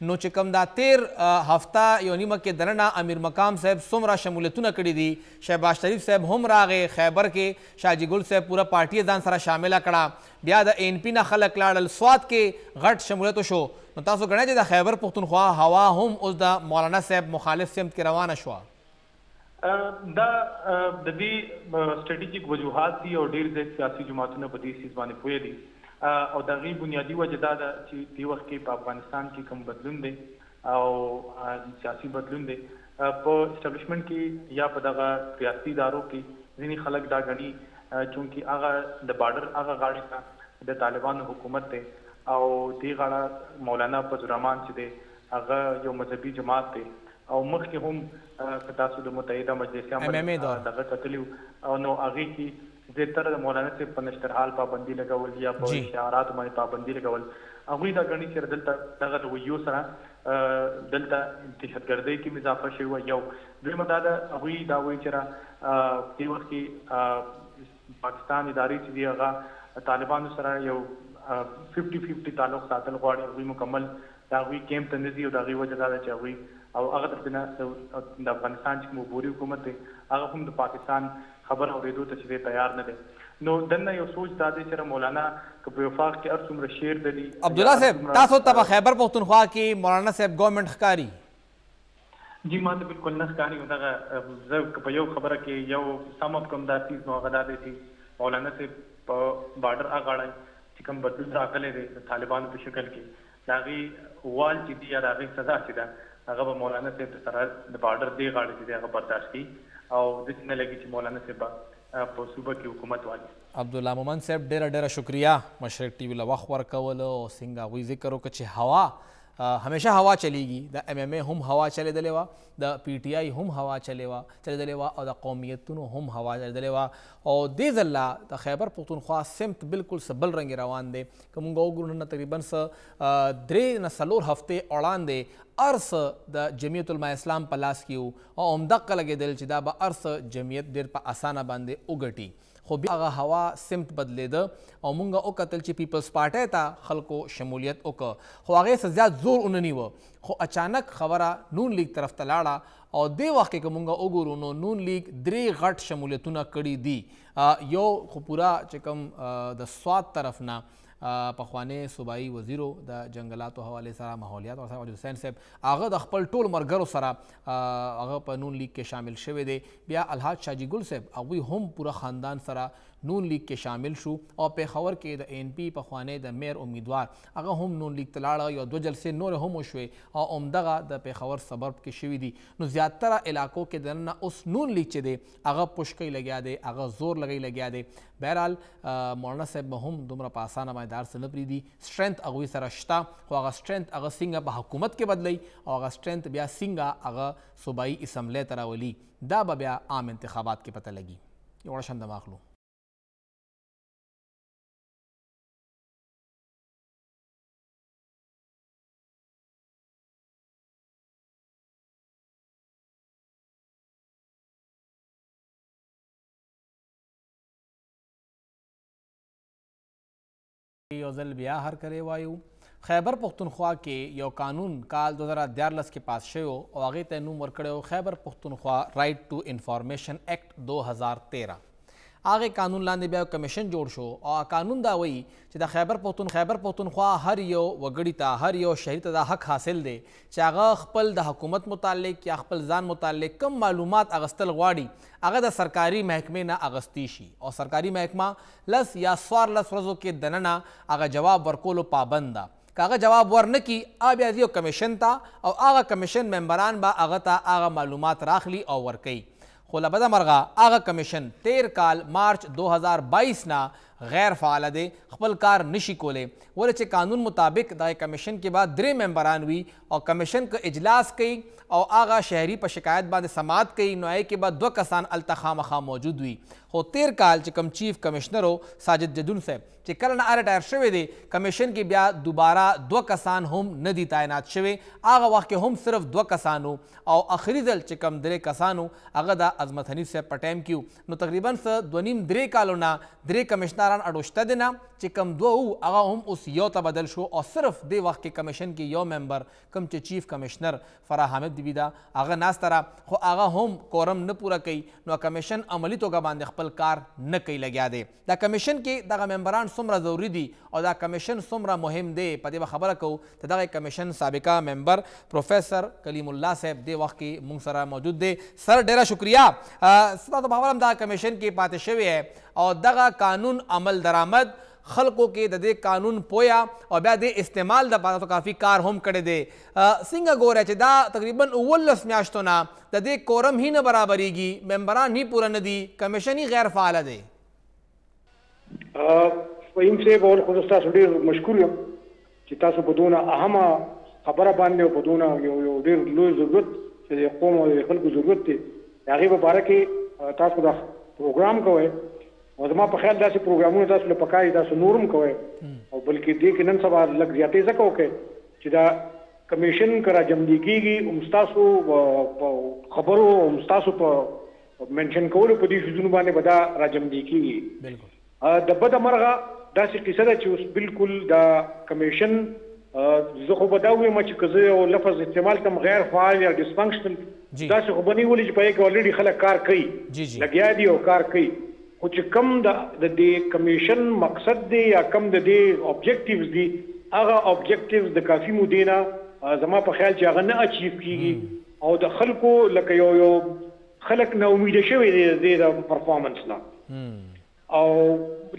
نو چې کوم دا تیر هفته یو نیمه کې دننه امیر مقام صاحب څومره شمولیتونه کړي دي شهباز شریف صاحب هم راغې خیبر کې شاجي ګل صاحب پوره پارټي ځان سره شامله کړه بیا د ان پی نه خلک لاړل سوات کې غټ شمولیت وشو نو تاسو ګڼئ چې د خیبر پښتونخوا هوا هم اوس د مولانا صاحب مخالف سمت کې روانه شوه دا د دې سټریټیجک وجوهات دي او ډېر زیات سیاسي جماعتونه په دې څیز باندې پوهې دي او د هغې بنیادي وجه دا ده چې دې وخت کې په افغانستان کې کوم بدلون دی او سیاسي بدلون دی په اسټابلیشمنټ کې یا په دغه ریاستي ادارو کې ځینې خلک دا ګڼي چونکې هغه د بارډر هغه غاړې ته د طالبانو حکومت دی او دې غاړه مولانا فضل الرحمن چې دی هغه یو مذهبي جماعت دی او مخکې هم که تاسو د متحده مجلس عمل دغه کتلي او نو هغې کې زیاتره د مولانا صاحب په نشترحال پابندي لګول یا په اشعاراتو باندې پابندي لګول هغوی دا ګڼي چې دلته دغه رویو سره دلته دهشتګردۍ کې اضافه شوې وه یو دویمه دا ده هغوی دا وایي چې دې وخت کې پاکستان ادارې چې دي هغه طالبانو سره یو 50-50 تعلق ساتل غواړي هغوی مکمل د هغوی کیمپ ته نه ځي او د هغې وجه دا ده چې هغوی او هغه ترڅنه د افغانستان چې کوم عبوري حکومت دی هغه هم د پاکستان خبر اورېدو ته چې دی تیار نه دی نو دننه یو سوچ دا دی چې مولانا که په وفاق کې هر څومره شعر دلي عبدالله صاحب تاسو ته په خیبر پښتونخوا کې مولانا صاحب ګورنمنټ ښکاري جی ما ته بالکل نه ښکاري دغه زه که په یو خبره کې یو سم اپ کوم دا څیز نو هغه دا دی چې مولانا صاحب په بارډر هغه چې کوم بدلون راغلی دی د طالبانو په شکل کې د هغې وال چې دي یا د هغې سزا چې ده هغه به مولانا صاحب سره د بارډر دې غاړې چې دی هغه برداشت کړي او داسې نه لګي چې مولانا صاحب په صوبه کې حکومت والي عبدالله مومن صاحب ډېره شکریه مشرق ټي وي له وخت ورکولو او څنګه هغوی ذکر وکړه چې هوا همیشه هوا چلیږي د ایم ایم ای هم هوا چلیدلې وه د پی ټي آی هم هوا چلیدلې وه او د قومیتونو هم هوا چلیدلې وه او دې ځله د خیبر پښتونخوا سمت بالکل څه بل رنګې روان دی که مونږ وګورو نن تقریبا څه 3 نه 4 هفتې وړاندې ارڅ د جمعیت علما اسلام په لاس کې وو او همدغه لګېدل چې دا به ارڅ جمعیت ډېر په اسانه باندې وګټي خو بیا هغه هوا سمت بدلېده او مونږ وکتل چې پیپلز پارټۍ ته خلکو شمولیت وکړه خو هغې څه زیات زور ونه نیوه خو اچانک خبره نون لیگ طرف ته لاړه او دې وخت کې که مونږ وګورو نو نون لیگ 3 غټ شمولیتونه کړي دي یو خو پوره چې کوم د سوات طرف نه پخوانی صوبایي وزیرو د جنګلاتو حوالې سره ماحولیات ورسره وجود حسین صاحب هغه د خپل ټول ملګرو سره هغه په نون لیگ کې شامل شوی دی. بیا الحاج شاجي ګل صاحب هغوی هم پوره خاندان سره نون لیگ کې شامل شو او پېښور کې د ان پی پخوانی د میر امیدوار هغه هم نون لیگ ته لاړه. یو 2 جلسې نور هم وشوې او همدغه د پېښور سبرب کې شوي دي. نو زیاتره علاقو کې دننه اوس نون لیگ چې دی هغه پشکۍ لګیا دی، هغه زور لګیا دی. بهرحال مولانا صاحب به هم دومره په اسانه باندې دار څه نه پرېږدي. سټرنث هغوی سره شته خو هغه سټرنث هغه څنګه په حکومت کې بدلی او هغه سټرنث بیا څنګه هغه صوبایي اسمبلی ته راولي دا به بیا عام انتخابات کې پته لګي. یو وړه شمدمه اخلو. یو ځل بیا هر کلی وایو. خیبر پختونخوا کې یو قانون کال 2014 کې پاس شوی او هغې ته نوم ورکړی خیبر پختونخوا رائټ ټو انفارمیشن ایکټ 2013. هغې قانون لاندې بیا یو کمیشن جوړ شو او قانون دا وایي چې د خیبر پختونخوا هر یو وګړي ته هر یو شهري ته دا حق حاصل دی چې هغه خپل د حکومت متعلق یا خپل ځان متعلق کم معلومات اغستل غواړي هغه د سرکاري محکمې نه اغستی شي او سرکاري محکمه 10 یا 14 ورځو کې دننه هغه جواب ورکولو پابند ده. که هغه جواب ورنه کړي بیا ځي یو کمیشن ته او هغه کمیشن ممبران به هغه ته هغه معلومات راخلي او ورکوي. خو له بده مرغه هغه کمیشن 13 کال مارچ 2022 نه غیر فعال دی، خپل کار نشي کولی ولې چې قانون مطابق د کمیشن کې بعد 3 ممبران وي او کمیشن که اجلاس کوي او هغه شهري په شکایت باندې سماعت کوي نو هغې کې به 2 کسان هلته خامخا موجود وي. خو 13 کال چې کوم چیف کمشنر و ساجد جدون صاحب چې کله نه ریټایر شوی دی کمیشن کې بیا دوباره 2 کسان هم نه دي تعینات شوي. هغه وخت کې هم صرف 2 کسانو او آخري ځل چې کوم 3 کسانو هغه د عظمت حنیف صاحب په ټایم کې نو تقریبا 2.5-3 کالو نه 3 کمشنران اډوشته دي نه چې کوم 2 هغه هم اوس یو ته بدل شو او صرف دې وخت کې کمیشن کې یو ممبر کوم چې چیف کمشنر فرح حامد دیوی دا هغه ناسته را خو هغه هم کورم نه پوره کوي نو کمیشن عملي توګه باندې خپل کار نه کوي لګیا دی. دا کمیشن کې دغه ممبران څومره ضروري دي او دا کمیشن څومره مهم دی په دې به خبره کوو. د دغه کمیشن سابقه ممبر پروفیسر کلیم الله صاحب دې وخت کې موږ سره موجود دی. سر ډیره شکریه. ستاسو په باور هم دا کمیشن کې پاتې شوی او دغه قانون عمل درآمد خلکو کې د دې قانون پویا او بیا د استعمال د پاره کافي کار هم کړی دی. څنګه ګوره چې دا تقریبا 19 میاشتو نه د دې کورم هی نه برابریږي، ممبران هی پوره نه دي، کمیشن هی غیر فعاله دی. فهیم صاحب اول خو تاسو ډیر مشکور یم چې تاسو په دونه اهمه خبره باندې او په دونه یو ډیر لوی ضرورت چې د قوم او د خلکو ضرورت دی هغې په باره کې تاسو د پروګرام کوئ او زما په خیال داسې پروګرامونه تاسو له پکار دي تاسو نور هم کوئ او بلکې دې کې نن سبا لږ زیاتې ځکه وکړئ چې دا کمیشن که راجمدي کېږي هم ستاسو په خبرو هم ستاسو په منشن کولو په دې څیزونو باندې به دا راجمدي کېږي. د بده مرغه داسې قصه ده چې اوس بالکل دا کمیشن زه خو به دا ووایم چې که زه یو لفظ استعمال کړم غیر فعال یا ډسفنکشنل داسې خو به نه ولي چې په هغې کې الریډي خلک کار کوي لګیا دي او کار کوي خو چې کم د دې کمیشن مقصد دی یا کم د دې اوبجیکټیوز دي هغه اوبجیکټیوز د کافي مودې نه زما په خیال چې هغه نه اچیف کیږي او د خلکو لکه یو خلک نا امیده شوي دي د پرفارمنس نه او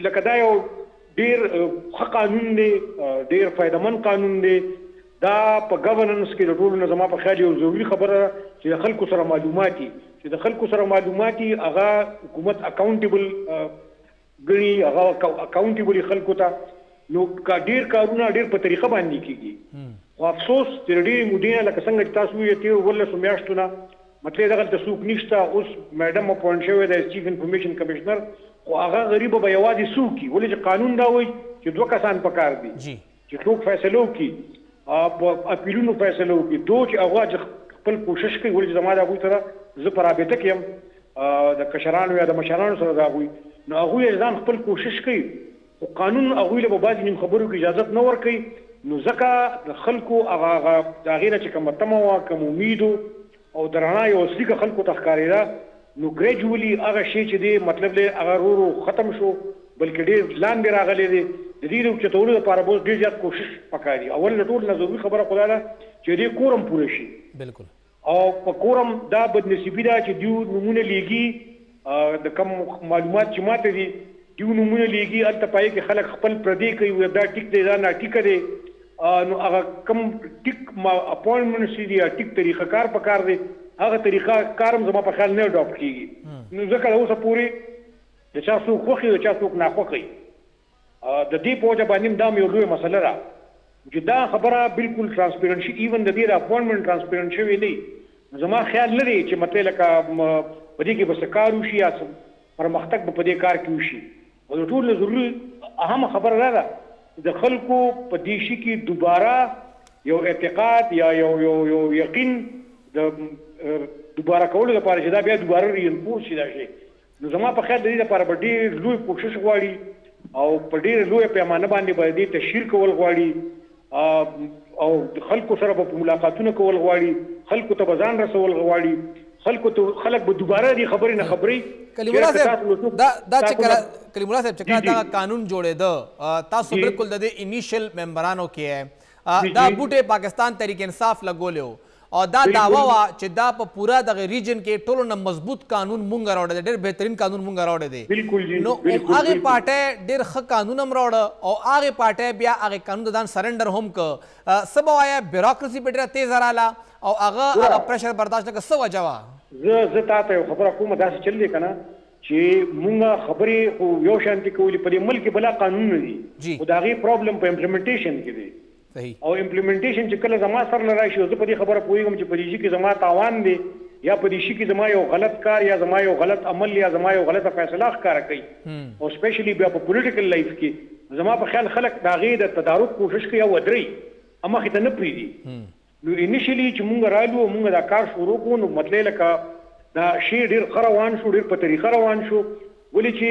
لکه دا یو ډیر ښه قانون دی، ډیر فایدمن قانون دی. دا په ګورننس کې د ټولو نه زما په خیال یو ضروري خبره ده چې د خلکو سره معلومات چې د خلکو سره معلومات هغه حکومت اکاونټیبل ګڼي، هغه اکاونټیبل خلکو ته نو ډیر کارونه ډیر په طریقه باندې کیږي. خو افسوس چې ډېرې مودې نه لکه څنګه چې تاسو ویل تېرو 19 میاشتو نه مطلب دغلته څوک نشته. اوس میډم اپوینټ شوی دی چیف انفارمیشن کمشنر خو هغه غریبه به یوازې څوک وي ولې چې قانون دا وایي چې 2 کسان پکار دي چې څوک فیصله وکړي په اپیلونو فیصله وکړي دو چې هغه خپل کوشش کوي ولې چې زما د هغوی سره زه په رابطه کې یم د کشرانو یا د مشرانو سره د هغوی نو هغوی ځان خپل کوشش کوي خو قانون هغوی له به بعضې نیم خبرو کې اجازت نه ورکوي نو ځکه د خلکو هغه د هغې نه چې کومه تمه وه کوم امید او د رڼا یو اصلي خلکو ته ښکارېده نو ګریجولي هغه شی چې دی مطلب دی هغه ورو ختم شو بلکې ډېر لاندې راغلی دی د دې د اوچتولو لپاره به ډېر زیات کوشش پکار دي. اول د ټول نه ضروري خبره خو دا ده چې دې کورم پوره شي. بالکل. او په کورم دا بدنصیبي ده چې دیو نمونه لیږي د کم معلومات چې ماته دي دیو نمونه لیږي هلته پای کې خلک خپل پردی کوي دا ټیک دی دا نه ټیکه دی نو هغه کم ټیک اپوینټمنټ سي دي ټیک طریقه کار پکار دی هغه طریقه کارم زما په خیال نه اډاپټ کیږي. نو ځکه اوسه پورې د چا څوک خوښي د چا څوک ناخوښي د دې په وجه باندې دا یو لوی مسله ده چې دا خبره بالکل ترانسپیرنټ شي. ایون د دې د اپوینټمنټ ترانسپیرنټ شوی دی. زما خیال نه دی چې مطلب لکه په دې کې بس کار وشي یا پرمختګ به په دې کار کې وشي. او د ټول ضروري اهم خبره دا ده د خلکو په دې شي کې دوباره یو اعتقاد یا یو یقین د دوباره کولو لپاره چې دا بیا دوباره رینفورس شي دا شي. نو زما په خیال د دې لپاره به ډېر لوی کوشش غواړي او په ډېر لوی پیمانه باندې به دې تشهیر کول غواړي او خلکو سره به ملاقاتونه کول غواړي خلکو ته به ځان رسول غواړي خلک به دوباره دې خبرې نه خبرې. کلیمولا صاحب دا چې کلیمولا صاحب چې دا قانون جوړېده تاسو بالکل د دې انیشل ممبرانو کې دا بوټه پاکستان تحریک انصاف لګولیو او دا دعوا وا چې دا په پورا دغه ریجن کې ټولو نه مضبوط قانون مونږ راوړی دی ډېر بهترین قانون مونږ راوړی دی. بالکل جی. نو هغه پارټي ډېر ښه قانون هم راوړه او هغه پارټي بیا هغه قانون د ځان سرنډر هم ک سبا وایا بیوروکراسي په ډېره تیز رااله او هغه پریشر برداشت نه ک سو وجوا. زه تاسو یو خبره کوم داسې چل دی کنه چې مونږه خبرې خو یو شانتي کولې په دې ملک بلا قانون نه دي خو دا غي پرابلم په امپلیمنټیشن کې دی. صحیح. او امپلیمنټیشن چې کله زما سره نه راشي زه په دې خبره پوهیږم چې په دې شي کې زما تاوان دی یا په دې شي کې زما یو غلط کار یا زما یو غلط عمل یا زما یو غلطه فیصله ښکاره کوي او سپیشلی بیا په پولیټیکل لایف کې زما په خیال خلک د هغې د تدارک کوشش کوي او ودرې مخې ته نه پرېږدي. نو انیشلی چې مونږ رالو مونږ دا کار شروع کړو نو مطلب لکه دا شی ډېر ښه روان شو ډېر په طریقه روان شو ولې چې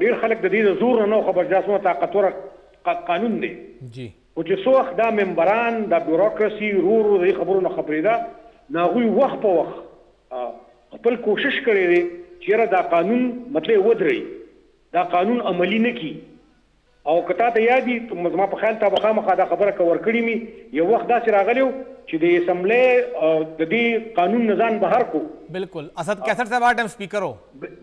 ډېر خلک د دې د زور نه خبر جاسمه طاقتور قانون دی جی. او چې څو وخت دا ممبران دا بیوروکراسي ورو د خبرو نه خبرېده نو هغوی وخت په وخت خپل کوشش کړی دی چې دا قانون مطلب ودرې دا قانون عملی نه کی. او کته ته یادي زما په خیال ته به خامخا دا خبره کور کړی می یو وخت داسې راغلی چې د اسمبلی د دې قانون نه ځان بهر کو. بالکل. اسد کیسر صاحب هر ټایم سپیکر هو.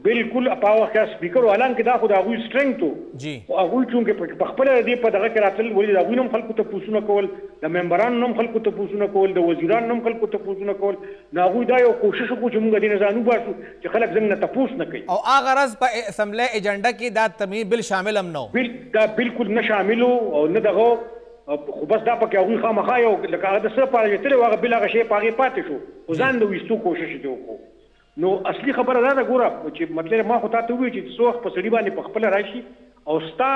بالکل په وخت کې سپیکر اعلان کې دا خو د هغوی سټرنګ تو جی. او هغوی چې په خپل دې په دغه کې راتل ولې د هغوی هم خلکو ته پوښتنه کول د ممبرانو هم خلکو ته پوښتنه کول د وزیرانو هم خلکو ته پوښتنه کول نو هغوی دا یو کوشش وکړو چې موږ دې نه ځانو باسو چې خلک زموږ نه تپوس نه کوي. او هغه غرض په اسمبلی ایجنډا کې دا ترمیم بل شامل هم نه دا بالکل نه شامل او نه دغه خو بس دا پکې هغوی خامخا یو لکه هغه د څه لپاره چې تللی و هغه بل هغه شی په هغې پاتې شو خو ځان د ویستو کوشش یې وکړو. نو اصلي خبره دا ده ګوره چې مطلب ما خو تا ته ووایي چې څو وخت په سړي باندې په خپله راشي او ستا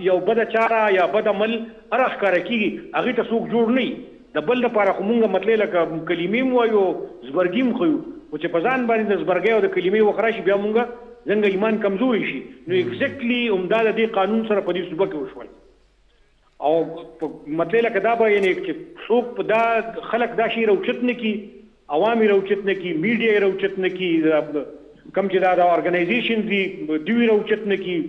یو بده چاره یا بد عمل هر ښکاره کېږي هغې ته څوک جوړ نه وي د بل دپاره خو مونږ مطلب لکه کلمې م وایو زبرګي م ښیو خو چې په ځان باندې د زبرګۍ او د کلمې وخت راشي بیا مونږ څنګه ایمان کمزوري شي. نو ایګزیکټلي همدا د دې قانون سره په دې صوبه کې وشول او مطلب لکه دا به یعنې چې څوک دا خلک دا شی راوچت نه کړي عوام یې راوچت نه کړي میډیا یې راوچت نه کړي کوم چې دا ارګنایزیشن دي دوی راوچت نه کړي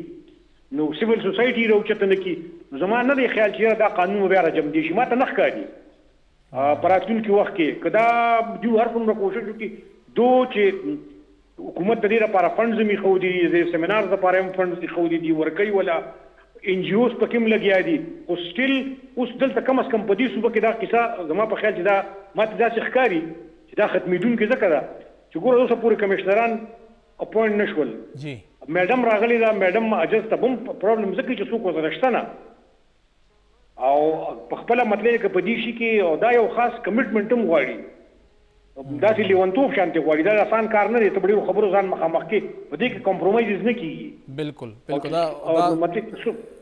نو سیول سوسایټي راوچت نه کړي. زما نه دی خیال چې دا قانون بیا راجم دي شي ما ته نه ښکاري په راتلونکي وخت کې که دا دوی هر څومره کوشش وکړي دو چې حکومت د دې لپاره فنډز هم ایښودي دي د سیمینار لپاره هم فنډز ایښودي دي ورکوي ولا ان جی اوز پکې هم لګیا دي خو سټیل اوس دلته کم از کم په دې صوبه کې دا کیسه زما په خیال چې دا ما ته داسې ښکاري چې دا ختمېدونکې ځکه ده چې ګوره اوسه پورې کمیشنران اپوینټ نه شول جی. میډم راغلی ده میډم اجز ته هم پرابلم ځکه چې څوک ورسره شته نه او په خپله مطلب که په دې شي کې او دا یو خاص کمیټمنټ هم غواړي داسې لیونتوب شانتې غواړي دا آسان کار نه دی ته په ډېرو خبرو ځان مخامخ کې په دې کې کمپرومایز نه کېږي. بالکل بالکل. مطلب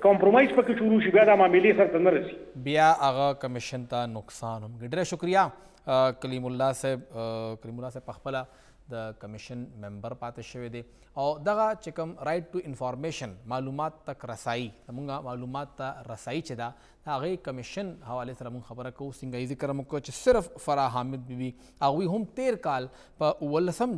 کمپرومایز پکې شروع شي بیا دا معاملې سر ته نه رسي بیا هغه کمیشن ته نقصان هم. ډېره شکریه کلیم الله صاحب په خپله د کمیشن ممبر پاتې شوی دی او دغه چې کوم رایټ ټو انفارمیشن معلومات تک رسایي زموږ معلومات ته رسایي چې ده د هغې کمیشن حوالې سره موږ خبره کوو څنګه یې ذکر موږ چې صرف فرح حامد بیبي هغوی هم تیر کال په 19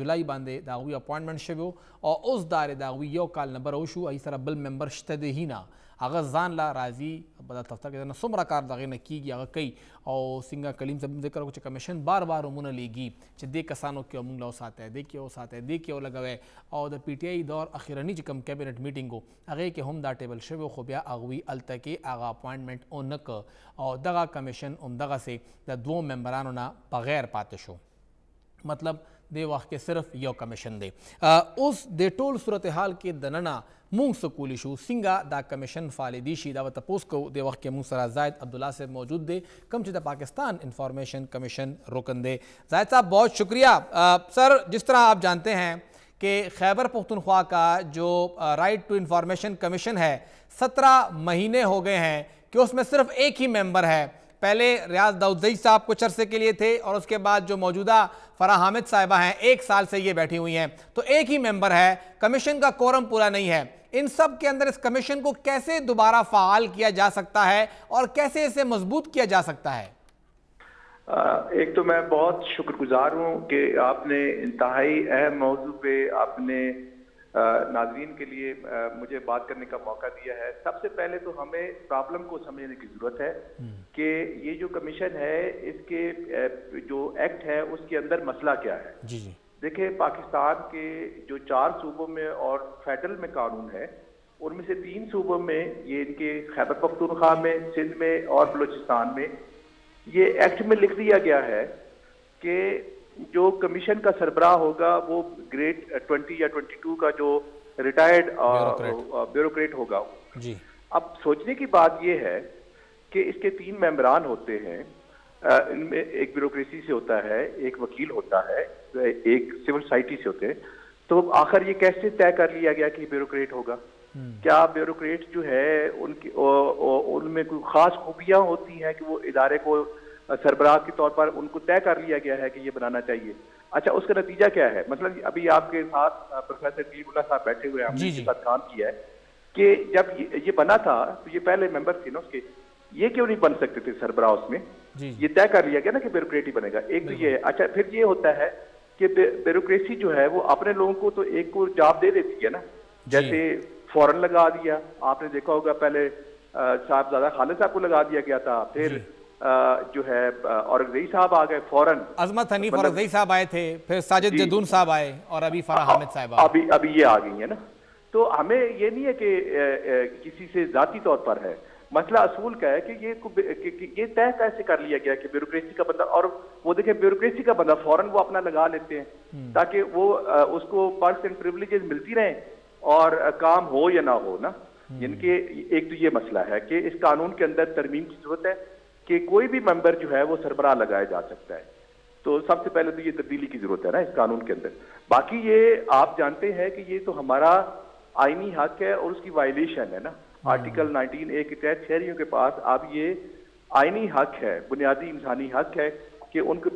جولای باندې د هغوی اپوینټمنټ شوی او اوس دارې د هغوی یو کال نه بره وشو هغې سره بل ممبر شته دی نه هغه ځان لا راځي په دفتر کې نه څومره کار دغه نه کیږي هغه کوي او څنګه کلیم صاحب ذکر وکړو چې کمیشن بار بار ومونه لیږي چې دې کسانو کې موږ له وساته دې کې وساته دې کې ولګوي او د پی ټی آی دور اخیرنی چې کوم کابینټ میټینګ وو هغه کې هم دا ټیبل شوی خو بیا اغوی الته کې هغه اپوینټمنټ اونک او دغه کمیشن همدغه سي د دوه ممبرانو نه بغیر پاتې شو مطلب د وخت کې صرف یو کمیشن دی اوس د ټول صورتحال کې دننه مونږ سکولی شو څنګه دا کمیشن فعالیدي شي دا ورته پوس کو د وخت کې مونږ سره زاهد عبدالله صاحب موجود دی کم چې د پاکستان انفارمیشن کمیشن رکن دے زاہد صاحب بہت شکریہ سر جس طرح آپ جانتے ہیں کہ خیبر پختونخوا کا جو رائٹ ٹو انفارمیشن کمیشن ہے 17 مہینے ہو گئے ہیں کہ اس میں صرف ایک ہی ممبر ہے پہلے ریاض داؤدزئی صاحب کچھ عرصے کے لیے تھے اور اس کے بعد جو موجودہ فرح حامد صاحبہ ہیں 1 سال سے یہ بیٹھی ہوئی ہیں تو ایک ہی ممبر ہے کمیشن کا کورم پورا نہیں ہے ان سب کے اندر اس کمیشن کو کیسے دوبارہ فعال کیا جا سکتا ہے اور کیسے اسے مضبوط کیا جا سکتا ہے ایک تو میں بہت شکر گزار ہوں کہ آپ نے انتہائی اہم موضوع پہ آپ نے ناظرین کے لیے مجھے بات کرنے کا موقع دیا ہے سب سے پہلے تو ہمیں پرابلم کو سمجھنے کی ضرورت ہے کہ یہ جو کمیشن ہے اس کے جو ایکٹ ہے اس کے اندر مسئلہ کیا ہے دیکھیں پاکستان کے جو 4 صوبوں میں اور فیڈرل میں قانون ہے ان میں سے 3 صوبوں میں یہ ان کے خیبر پختونخوا میں سندھ میں اور بلوچستان میں یہ ایکٹ میں لکھ دیا گیا ہے کہ جو کمیشن کا سربراہ ہوگا وہ گریڈ 20 یا 22 کا جو ریٹائرڈ بیوروکریٹ ہوگا اب سوچنے کی بات یہ ہے کہ اس کے 3 ممبران ہوتے ہیں ان میں ایک بیوروکریسی سے ہوتا ہے ایک وکیل ہوتا ہے ایک سول سوسائٹی سے ہوتے ہیں تو آخر یہ کیسے طے کر لیا گیا کہ بیوروکریٹ ہوگا کیا بیوروکریٹ جو ہے ان میں کوئی خاص خوبیاں ہوتی ہیں کہ وہ ادارے کو سربراہ کے طور پر ان کو طے کر لیا گیا ہے کہ یہ بنانا چاہیے اچھا اس کا نتیجہ کیا ہے مثلا ابھی آپ کے ساتھ پروفیسر کلیم اللہ صاحب بیٹھے ہوئے ہیں ہم نے اس کے ساتھ کام کیا ہے کہ جب یہ بنا تھا تو یہ پہلے ممبر تھے نا اس کے یہ کیوں نہیں بن سکتے تھے سربراہ اس میں یہ طے کر لیا گیا نا کہ بیوروکریٹ ہی بنے گا ایک تو یہ ہے اچھا پھر یہ ہوتا ہے کہ بیوروکریسی جو ہے وہ اپنے لوگوں کو تو ایک کو جاب دے دیتی ہے نا جیسے فوراً لگا دیا آپ نے دیکھا ہوگا پہلے صاحبزادہ خالد صاحب کو لگا دیا گیا تھا پھر جو ہے اورگزئی صاحب آ گئے فوراً عظمت حنیف اورگزئی صاحب آئے تھے پھر ساجد جدون صاحب آئے اور ابھی فرح حامد صاحب ابھی یہ آ گئی ہے نا تو ہمیں یہ نہیں ہے کہ کسی سے ذاتی طور پر ہے مسئلہ اصول کا ہے کہ یہ طے کیسے کر لیا گیا کہ بیوروکریسی کا بندہ اور وہ دیکھیں بیوروکریسی کا بندہ فوراً وہ اپنا لگا لیتے ہیں تاکہ وہ اس کو پرس اینڈ پریولیجز ملتی رہیں اور کام ہو یا نہ ہو نا یعنی کہ ایک تو یہ مسئلہ ہے کہ اس قانون کے اندر ترمیم کی ضرورت ہے کہ کوئی بھی ممبر جو ہے وہ سربراہ لگایا جا سکتا ہے تو سب سے پہلے تو یہ تبدیلی کی ضرورت ہے نا اس قانون کے اندر باقی یہ آپ جانتے ہیں کہ یہ تو ہمارا آئینی حق ہے اور اس کی وائلیشن ہے نا آرٹیکل 19A کے تحت شہریوں کے پاس اب یہ آئینی حق ہے بنیادی انسانی حق ہے کہ ان کے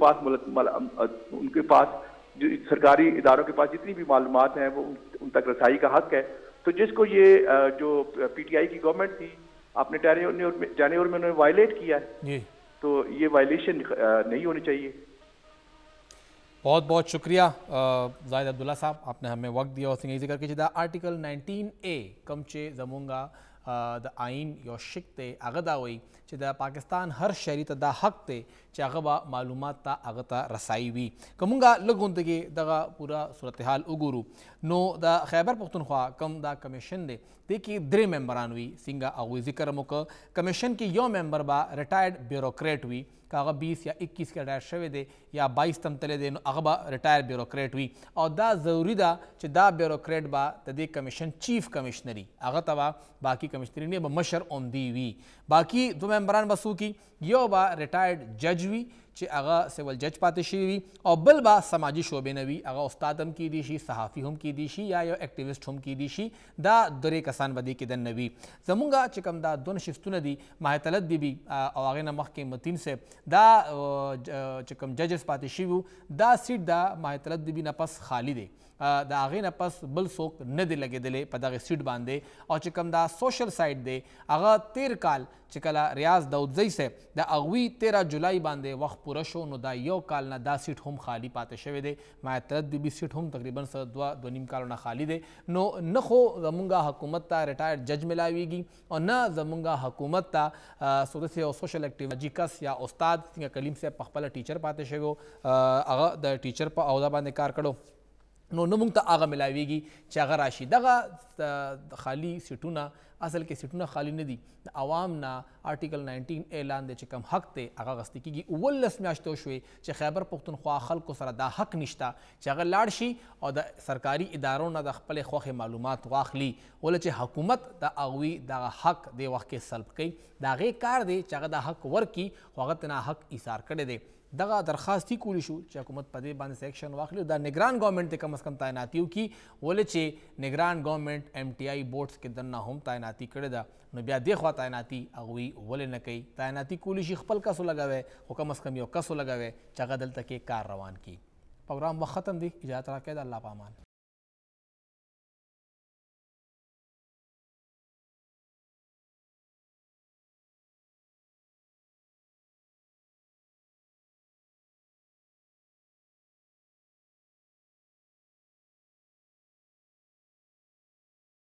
پاس جو سرکاری اداروں کے پاس جتنی بھی معلومات ہیں وہ ان تک رسائی کا حق ہے تو جس کو یہ جو پی ٹی آئی کی گورنمنٹ تھی آپ نے جانور میں انہوں نے وائلیٹ کیا ہے تو یہ وائلیشن نہیں ہونی چاہیے بہت بہت شکریہ زاہد عبداللہ صاحب آپ نے ہمیں وقت دیا اور ذکر کی دا آرٹیکل 19A کم چے زمونگا د آئین یو شک تے هغه دا وی چې د پاکستان هر شهری ته دا حق تے چې هغه با معلومات تا هغه ته رسائی وي کومګه لګوندګي دغه پورا صورتحال وګورو نو د خیبر پختونخوا کم دا کمیشن دی دیکھی 3 ممبران وی څنګه هغه ذکر موک کمیشن کې یو ممبر با ریٹائرڈ بیوروکریٹ وی هغه 20 یا 21 کې ریټایر شوی دی یا 22 تم تللی دی نو هغه به ریټایر بیوروکریټ وي او دا ضروري ده چې دا بیوروکریټ به د دې کمیشن چیف کمشنري هغه ته به باقي کمشنري نه به مشر عمدي وي باقي 2 ممبران به څوک یو به ریټایرډ جج وي چې هغه سیول جج پاتې شوی وي او بل به سماجي شعبې نه وي هغه استاد هم کیدی شي صحافي هم کیدی شي یا یو اکټیویسټ هم کیدی شي دا درې کسان به دې کې دننه وي زمونږ چې کوم دا 2 شفتونه دي ماهطلت بیبي او هغې نه مخکې متین صاحب دا چې کوم ججز پاتې شوي دا سیټ دا ماهطلت بیبي نه پس خالی دی د هغې نه پس بل څوک نه دی لګېدلی په دغې سیټ باندې او چې کوم دا سوشل سایټ دی هغه 13 کال چې کله ریاض داودزی صاحب د هغوی 13 جولای باندې وخت پوره شو نو دا یو کال نه دا سیټ هم خالی پاتې شوی دی مایترد د بي سیټ هم تقریبا 2.5 کالونه خالی دی نو نه خو زمونږ حکومت ته ریټایر جج ملاویږي او نه زمونږ حکومت ته سودسي او سوشل اکټیویټي کس یا استاد څنګه کلیم صاحب په خپله ټیچر پاتې شوی هغه د ټیچر په عہده باندې کار کړو نو نه موږ ته هغه ملاویږي چې هغه راشي دغه خالي سیټونه اصل کې سیټونه خالی نه دي د عوام نه آرټیکل 19 اعلان دی چې کوم حق دی هغه اخیستل کېږي 19 میاشتې وشوې چې خیبر پښتونخوا خلکو سره دا حق نشته چې هغه لاړ شي او د سرکاري ادارو نه د خپلې خوښې معلومات واخلي ولې چې حکومت د هغوی دغه حق دې وخت کې سلب کوي د هغې کار دی چې هغه دا حق ورکړي خو هغه ترې حق ایثار کړی دی دغه درخواست یې کولی شو چې حکومت په دې باندې سیکشن واخلي دا نگران ګورنمنټ ته کم از کم تعیناتي وکړي ولې چې نگران ګورنمنټ MTI بورډز کې دننه هم تعیناتي کړې ده نو بیا دې خوا تعیناتي هغوی ولې نه کوي تعیناتي کولی شي خپل کس ولګوي خو کم از کم یو کس ولګوي چې هغه دلته کې کار روان کړي پروګرام وخت ختم دی اجازت راکړئ د الله په امان